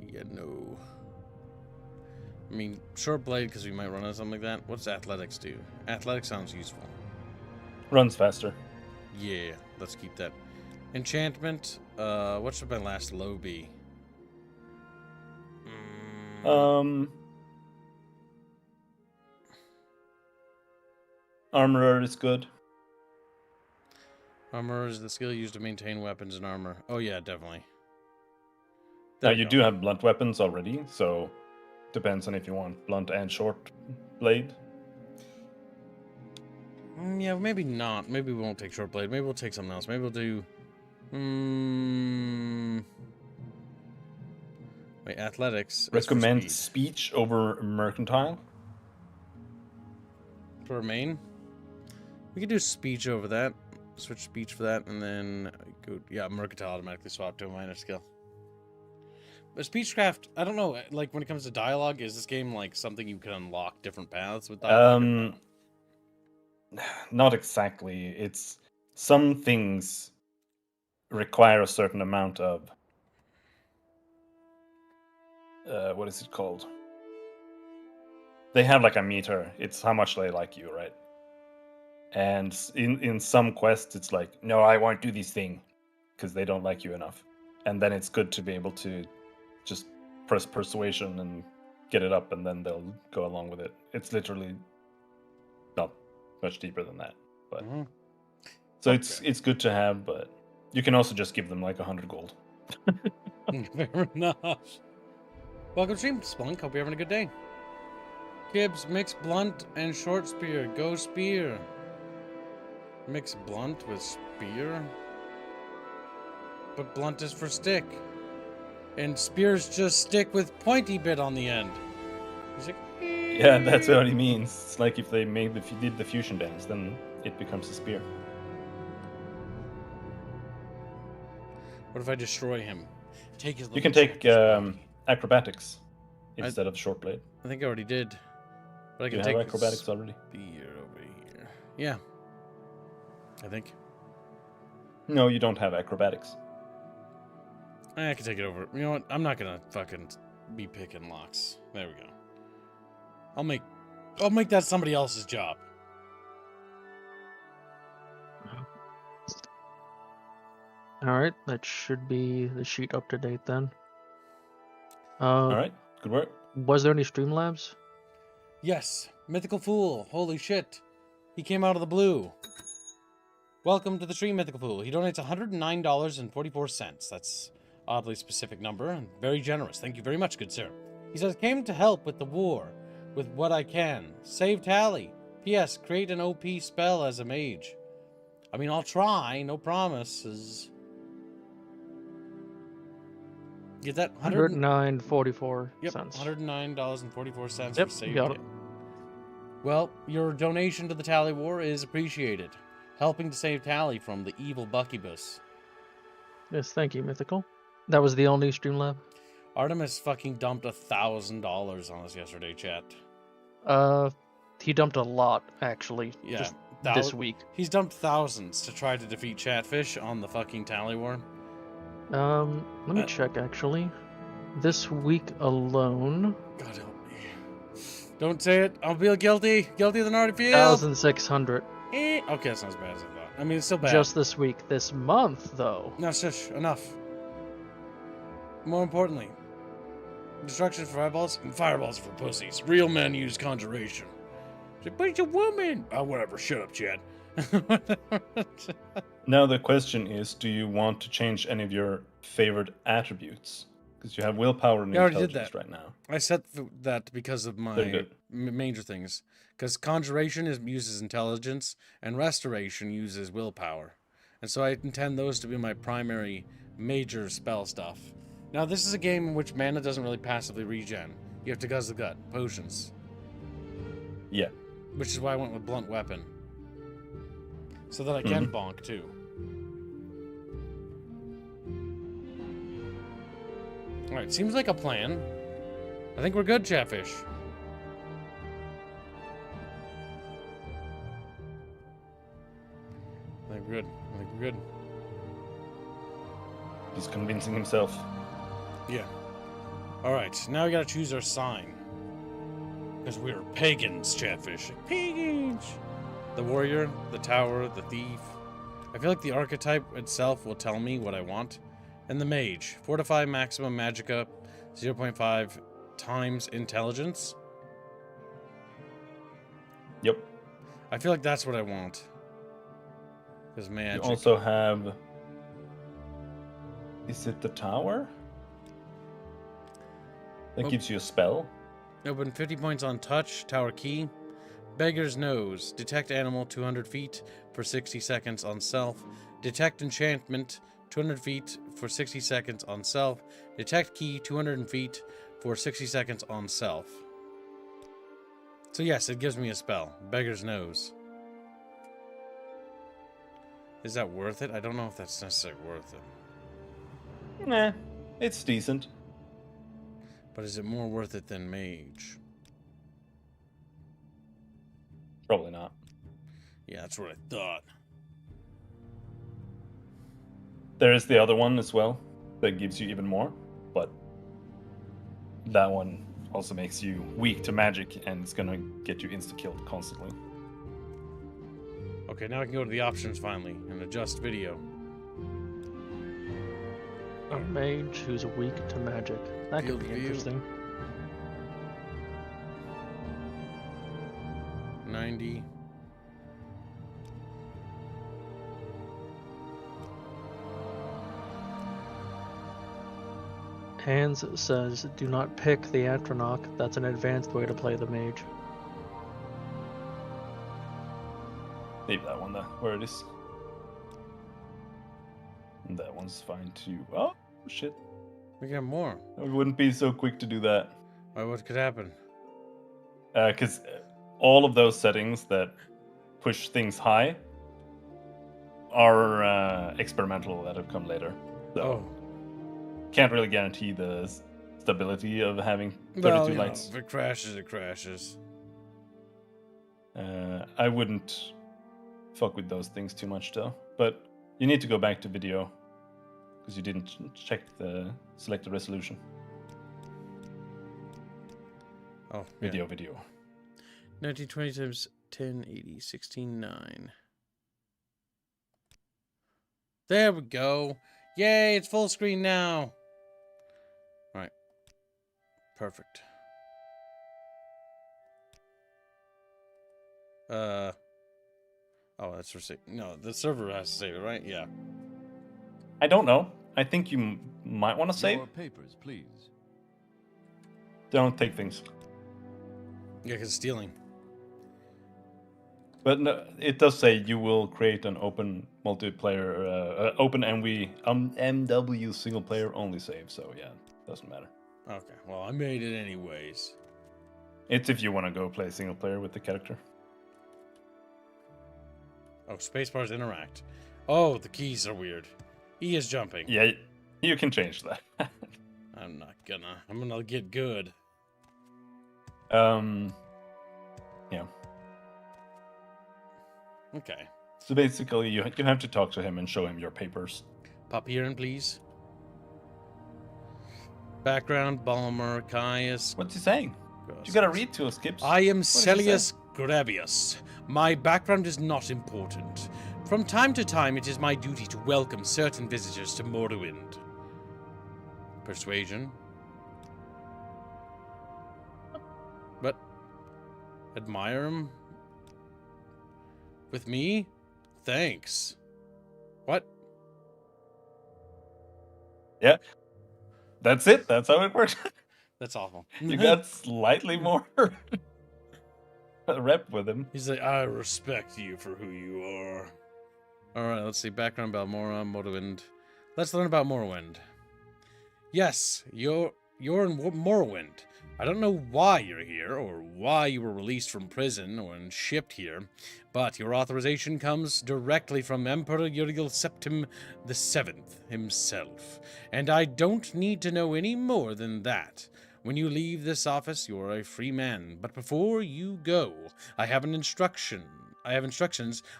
Yeah, no. I mean, short blade because we might run out of something like that. What's athletics do? Athletics sounds useful. Runs faster. Yeah, let's keep that. Enchantment. What should my last low be? Armorer is good. Armor is the skill used to maintain weapons and armor. Oh yeah, definitely. Now There we you go. do have blunt weapons already, so depends on if you want blunt and short blade. Yeah, maybe not. Maybe we won't take short blade. Maybe we'll take something else. Maybe we'll do. Wait, athletics. is for Recommend speed. speech over mercantile. For main. We could do speech over that. Switch speech for that, and then go. Yeah, mercantile automatically swap to a minor skill. But speechcraft, I don't know. Like when it comes to dialogue, is this game like something you can unlock different paths with dialogue? Or no? Not exactly. It's some things require a certain amount of what is it called? They have like a meter. It's how much they like you, right? And in some quests, it's like, no, I won't do this thing because they don't like you enough. And then it's good to be able to just press persuasion and get it up, and then they'll go along with it. It's literally not much deeper than that, but so it's good to have. But you can also just give them like 100 gold. Fair enough. Welcome to stream, Splunk. Hope you're having a good day. Kibbs, mix blunt and short spear. Go spear. Mix blunt with spear? But blunt is for stick. And spears just stick with pointy bit on the end. He's like, Yeah, that's what he means. It's like if they did the fusion dance, then it becomes a spear. what if I destroy him? Take his You can little take chapter's body. acrobatics instead of short blade. I think I already did. But I You can have take acrobatics already. spear over here. Yeah. I think. No, you don't have acrobatics. I can take it over. You know what? I'm not gonna fucking be picking locks. There we go. I'll make that somebody else's job. Alright, that should be the sheet up to date then. All right, good work. Was there any Streamlabs? Yes, Mythical Fool. Holy shit. He came out of the blue. Welcome to the stream, Mythical Fool. He donates $109.44. That's oddly specific number and very generous. Thank you very much, good sir. He says, came to help with the war with what I can. Save Tally. P.S. Create an OP spell as a mage. I mean, I'll try. No promises. Get that? $109.44. Yep, $109.44 Yep, for save. got it. Well, your donation to the Tally War is appreciated. Helping to save Tally from the evil buckybus. Yes, thank you, Mythical. That was the only Streamlab? Artemis fucking dumped $1,000 on us yesterday, chat. He dumped a lot, actually. Yeah. Just this week. He's dumped thousands to try to defeat Chatfish on the fucking Tally War. Let me check, actually. This week alone... God help me. Don't say it. I'll feel guilty. Guilty than already feel. 1,600. Okay, that's not as bad as I thought. I mean, it's still bad. Just this week. This month, though. No, shush. Enough. More importantly, destruction for fireballs and fireballs for pussies. Real men use conjuration. But it's a woman. Oh, whatever. Shut up, Chad. Now the question is, do you want to change any of your favorite attributes? Because you have willpower and I already did intelligence that. right now. I set that because of my Very good. major things. Because conjuration uses intelligence, and restoration uses willpower. And so I intend those to be my primary major spell stuff. Now, this is a game in which mana doesn't really passively regen. You have to guzz the gut. Potions. Yeah. Which is why I went with blunt weapon. So that I can bonk, too. Alright, seems like a plan. I think we're good, Chatfish. I think we're good. I think we're good. He's convincing himself. Yeah. Alright, now we gotta choose our sign. Because we're pagans, Chatfish. Pagans! The warrior, the tower, the thief. I feel like the archetype itself will tell me what I want. And the mage. Fortify maximum magicka, 0.5 times intelligence. Yep. I feel like that's what I want. Because magic. You also have... Is it the tower? That gives you a spell. Open 50 points on touch, tower key. Beggar's Nose. Detect animal 200 feet for 60 seconds on self. Detect enchantment 200 feet for 60 seconds on self. Detect key 200 feet for 60 seconds on self. So yes, it gives me a spell. Beggar's Nose. Is that worth it? I don't know if that's necessarily worth it. Nah, it's decent. But is it more worth it than Mage? Probably not. Yeah, that's what I thought. There is the other one as well that gives you even more, but that one also makes you weak to magic and it's gonna get you insta-killed constantly. Okay, now I can go to the options finally and adjust video. A mage who's weak to magic. That could Field be view. interesting. 90. Hans says, do not pick the Atronach. That's an advanced way to play the mage. Leave that one there, where it is. And that one's fine too. Oh, shit. We got more. We wouldn't be so quick to do that. Why, what could happen? Because all of those settings that push things high are experimental that have come later. So Oh. can't really guarantee the stability of having 32 Well, you lights. know, if it crashes, it crashes. I wouldn't fuck with those things too much though. But you need to go back to video because you didn't check the selected resolution. Oh, Video. 1920 times 1080, 16:9. There we go. Yay, it's full screen now. All right. Perfect. Oh, that's for save. No, the server has to save it, right? Yeah. I don't know. I think you might want to save. Your papers, please. Don't take things. Yeah, because stealing. But no, it does say you will create an open multiplayer, open MW single player only save. So yeah, doesn't matter. Okay, well, I made it anyways. It's if you want to go play single player with the character. Oh, spacebars interact. Oh, the keys are weird. E is jumping. Yeah, you can change that. I'm not gonna. I'm gonna get good. Yeah. Okay. So basically, you have to talk to him and show him your papers. Pop here in, please. Background, Balmer, Caius. What's he saying? You gotta read to us, Gibbs. I am What does he say? Celius Gravius. My background is not important. From time to time, it is my duty to welcome certain visitors to Morrowind. Persuasion. But admire him? With me? Thanks. What? Yeah. That's it. That's how it works. That's awful. You got slightly more rep with him. He's like, I respect you for who you are. Alright, let's see. Background about Morrowind. Let's learn about Morrowind. Yes, you're in Morrowind. I don't know why you're here, or why you were released from prison or shipped here, but your authorization comes directly from Emperor Uriel Septim VII himself, and I don't need to know any more than that. When you leave this office, you are a free man, but before you go, I have instructions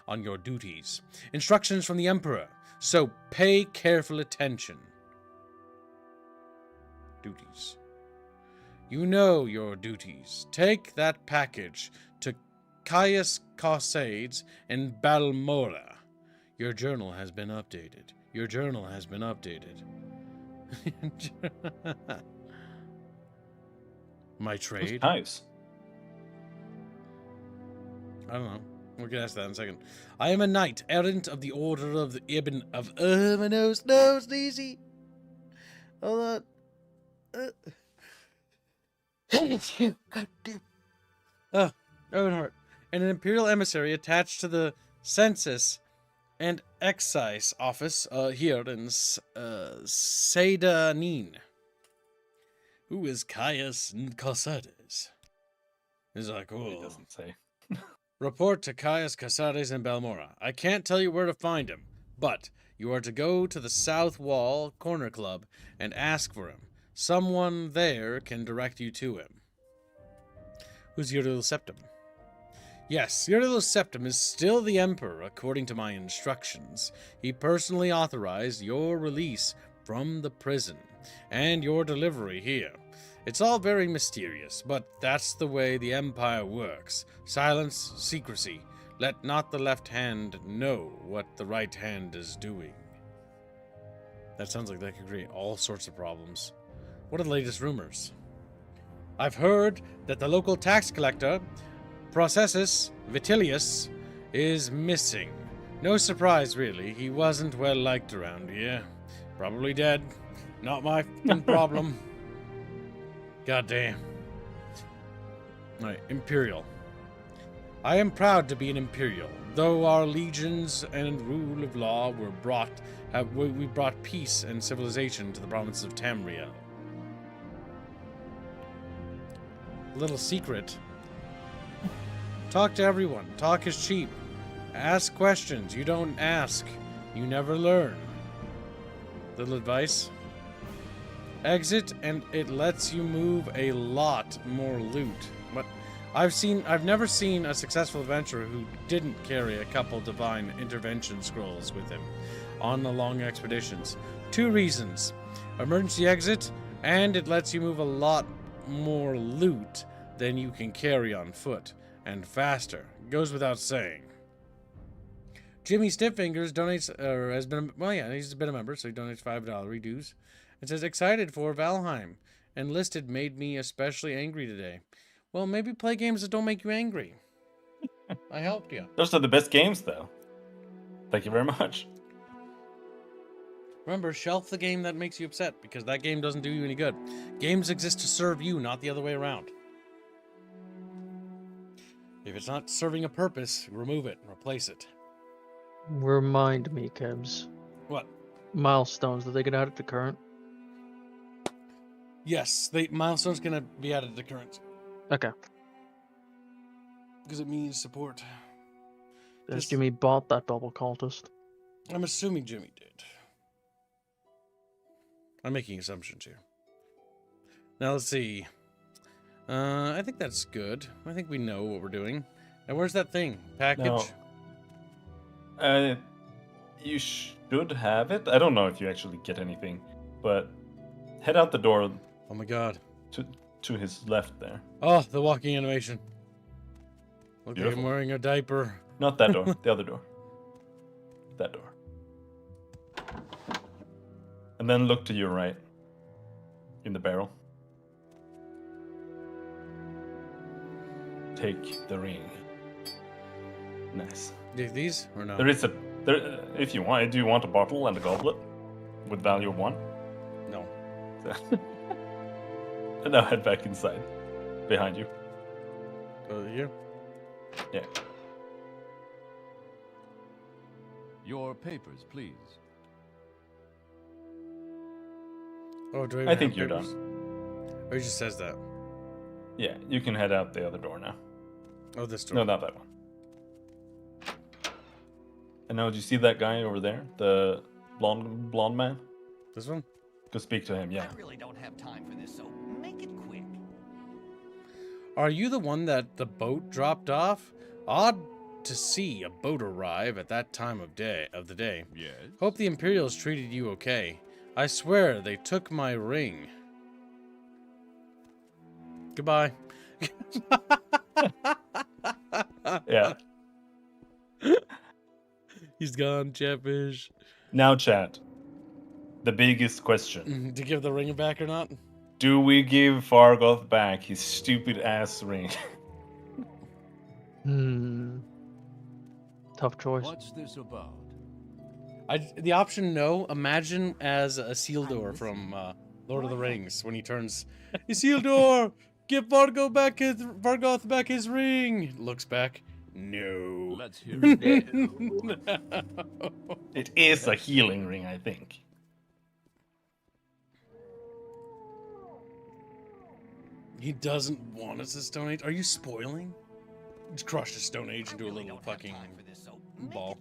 on your duties. Instructions from the Emperor, so pay careful attention. Duties. You know your duties. Take that package to Caius Causades in Balmora. Your journal has been updated. Your journal has been updated. My trade? Nice. I don't know. We can ask that in a second. I am a knight, errant of the Order of the Ibn of my nose. No, it's easy. Hold on. God damn. Earnhardt, and an imperial emissary attached to the census and excise office here in Sedanin. Who is Caius Causades? He's like, oh. He doesn't say. Report to Caius Causades in Balmora. I can't tell you where to find him, but you are to go to the South Wall Corner Club and ask for him. Someone there can direct you to him. Who's Uriel Septim? Yes, Uriel Septim is still the Emperor according to my instructions. He personally authorized your release from the prison and your delivery here. It's all very mysterious, but that's the way the Empire works. Silence, secrecy. Let not the left hand know what the right hand is doing. That sounds like that could create all sorts of problems. What are the latest rumors? I've heard that the local tax collector, Processus Vitellius, is missing. No surprise, really. He wasn't well liked around here. Probably dead. Not my f***ing problem. Goddamn. Alright, Imperial. I am proud to be an Imperial. Though our legions and rule of law were we brought peace and civilization to the province of Tamriel. Little secret. Talk to everyone. Talk is cheap. Ask questions. You don't ask. You never learn. Little advice. Exit and it lets you move a lot more loot. But I've never seen a successful adventurer who didn't carry a couple divine intervention scrolls with him on the long expeditions. 2 reasons. Emergency exit, and it lets you move a lot more loot than you can carry on foot, and faster. Goes without saying. Jimmy Stiffingers donates, or has been, he's been a member, so he donates $5 dues. It says, excited for Valheim. Enlisted made me especially angry today. Well, maybe play games that don't make you angry. I helped you. Those are the best games, though. Thank you very much. Remember, shelf the game that makes you upset, because that game doesn't do you any good. Games exist to serve you, not the other way around. If it's not serving a purpose, remove it and replace it. Remind me, Kebs. What? Milestones, that they get added to current? Yes, milestone's gonna be added to current. Okay. Because it means support. Has Jimmy bought that double cultist? I'm assuming Jimmy did. I'm making assumptions here. Now let's see. I think that's good. I think we know what we're doing. Now where's that thing? Package? No. You should have it. I don't know if you actually get anything, but head out the door. Oh my god. To his left there. Oh, the walking animation. Look like Beautiful. I'm wearing a diaper. Not that door. The other door. That door. And then look to your right. In the barrel. Take the ring. Nice. These or no? There is if you want, do you want a bottle and a goblet with value of 1? No. And now head back inside, behind you. Here? Yeah. Your papers, please. Oh, do I think you're papers? done. Or he just says that. Yeah, you can head out the other door now. Oh, this door. No, not that one. And now, do you see that guy over there? The blonde man? This one? Go speak to him, yeah. I really don't have time for this, so make it quick. Are you the one that the boat dropped off? Odd to see a boat arrive at that time of the day. Yes. Hope the Imperials treated you okay. I swear they took my ring. Goodbye. Yeah. He's gone, Chatfish. Now, chat. The biggest question. To give the ring back or not? Do we give Fargoth back his stupid ass ring? Tough choice. What's this about? The option no. Imagine as a Isildur from Lord of the Rings when he turns, Isildur, give Vargoth back his ring. Looks back. No. Let's hear it. It is a healing ring, I think. He doesn't want us to Stone Age. Are you spoiling? Just crush the Stone Age into a little fucking ball.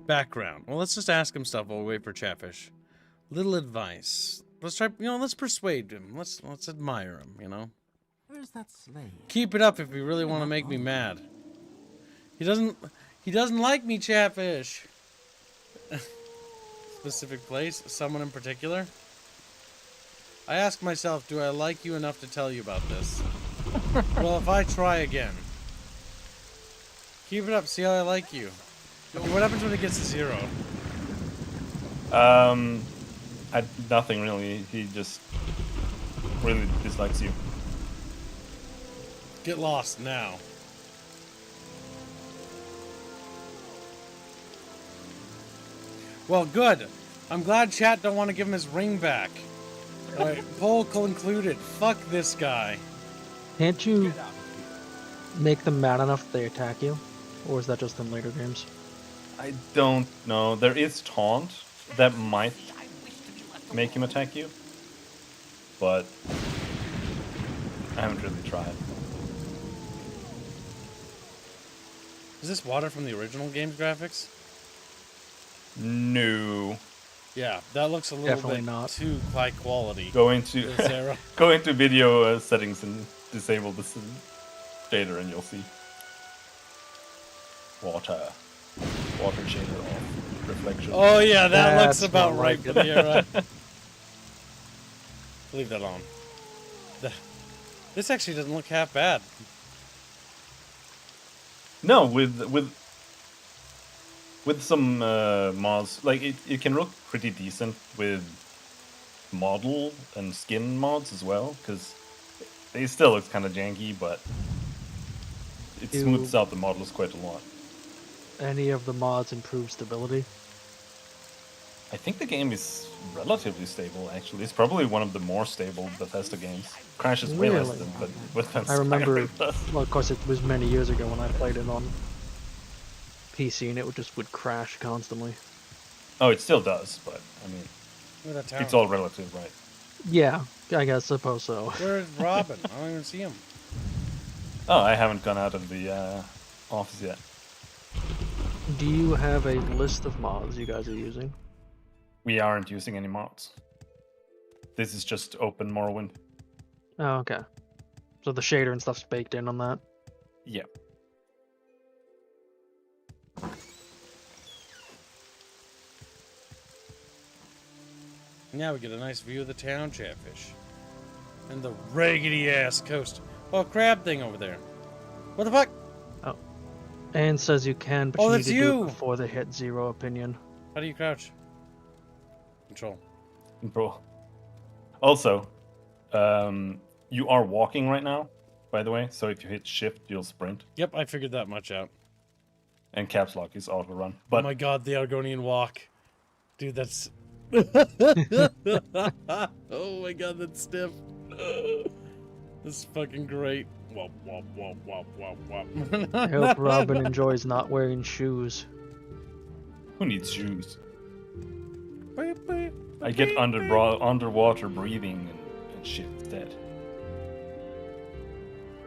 Background. Well, let's just ask him stuff while we wait for Chatfish. Little advice. Let's try. Let's persuade him. Let's admire him. Where's that slave? Keep it up if you really want to make me mad. He doesn't like me, Chatfish. Specific place, someone in particular. I ask myself, do I like you enough to tell you about this? Well, if I try again. Keep it up, see how I like you. Okay, what happens when it gets to 0? Nothing really. He just really dislikes you. Get lost now. Well, good. I'm glad chat don't want to give him his ring back. Alright, poll concluded. Fuck this guy. Can't you make them mad enough that they attack you? Or is that just in later games? I don't know. There is taunt that might make him attack you, but I haven't really tried. Is this water from the original game's graphics? No. Yeah, that looks a little Definitely bit not. too high quality. Go into Sarah. go into video settings and disable the shader, and you'll see water shader off, reflection. Oh yeah, that looks That's about more right like for the era. Leave that on. This actually doesn't look half bad. No, with some mods, like it can look pretty decent with model and skin mods as well, because they still look kind of janky, but it smooths out the models quite a lot. Any of the mods improve stability? I think the game is relatively stable, actually. It's probably one of the more stable Bethesda games. Crashes way less Really? than I remember, Skyrim does. well, of course, it was many years ago when I played it on PC, and it would crash constantly. Oh, it still does, but I mean, Look at that tower. it's all relative, right? Yeah, I suppose so. Where's Robin? I don't even see him. Oh, I haven't gone out of the office yet. Do you have a list of mods you guys are using? We aren't using any mods. This is just open Morrowind. Oh, okay. So the shader and stuff's baked in on that? Yeah. Now we get a nice view of the town, Chatfish. And the raggedy ass coast. Oh, crab thing over there. What the fuck? Oh. And says you can, but Oh, you need that's to do you! it before they hit 0 opinion. How do you crouch? Control. Bro. Also, you are walking right now, by the way, so if you hit shift, you'll sprint. Yep, I figured that much out. And caps lock is auto run. Oh But my god, the Argonian walk. Dude, that's... oh my god, that's stiff. That's fucking great. Wop, wop, wop, wop, wop, wop. I hope Robin enjoys not wearing shoes. who needs shoes? I get underwater breathing and shit instead.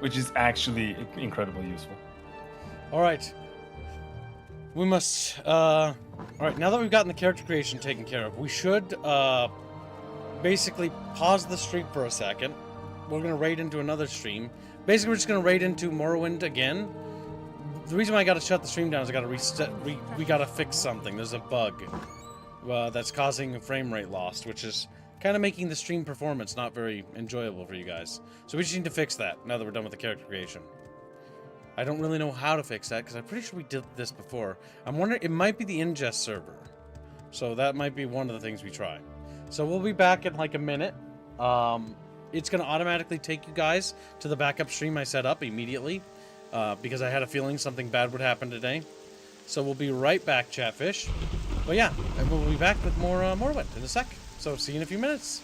which is actually incredibly useful. All right. We must, all right, now that we've gotten the character creation taken care of, we should, basically pause the stream for a second. We're going to raid into another stream. Basically, we're just going to raid into Morrowind again. The reason why I got to shut the stream down is I got to reset, we got to fix something. There's a bug that's causing frame rate loss, which is kind of making the stream performance not very enjoyable for you guys. So we just need to fix that now that we're done with the character creation. I don't really know how to fix that because I'm pretty sure we did this before. I'm wondering, it might be the ingest server. So that might be one of the things we try. So we'll be back in like a minute. It's going to automatically take you guys to the backup stream I set up immediately because I had a feeling something bad would happen today. So we'll be right back, Chatfish. But yeah, and we'll be back with more Morrowind in a sec. So see you in a few minutes.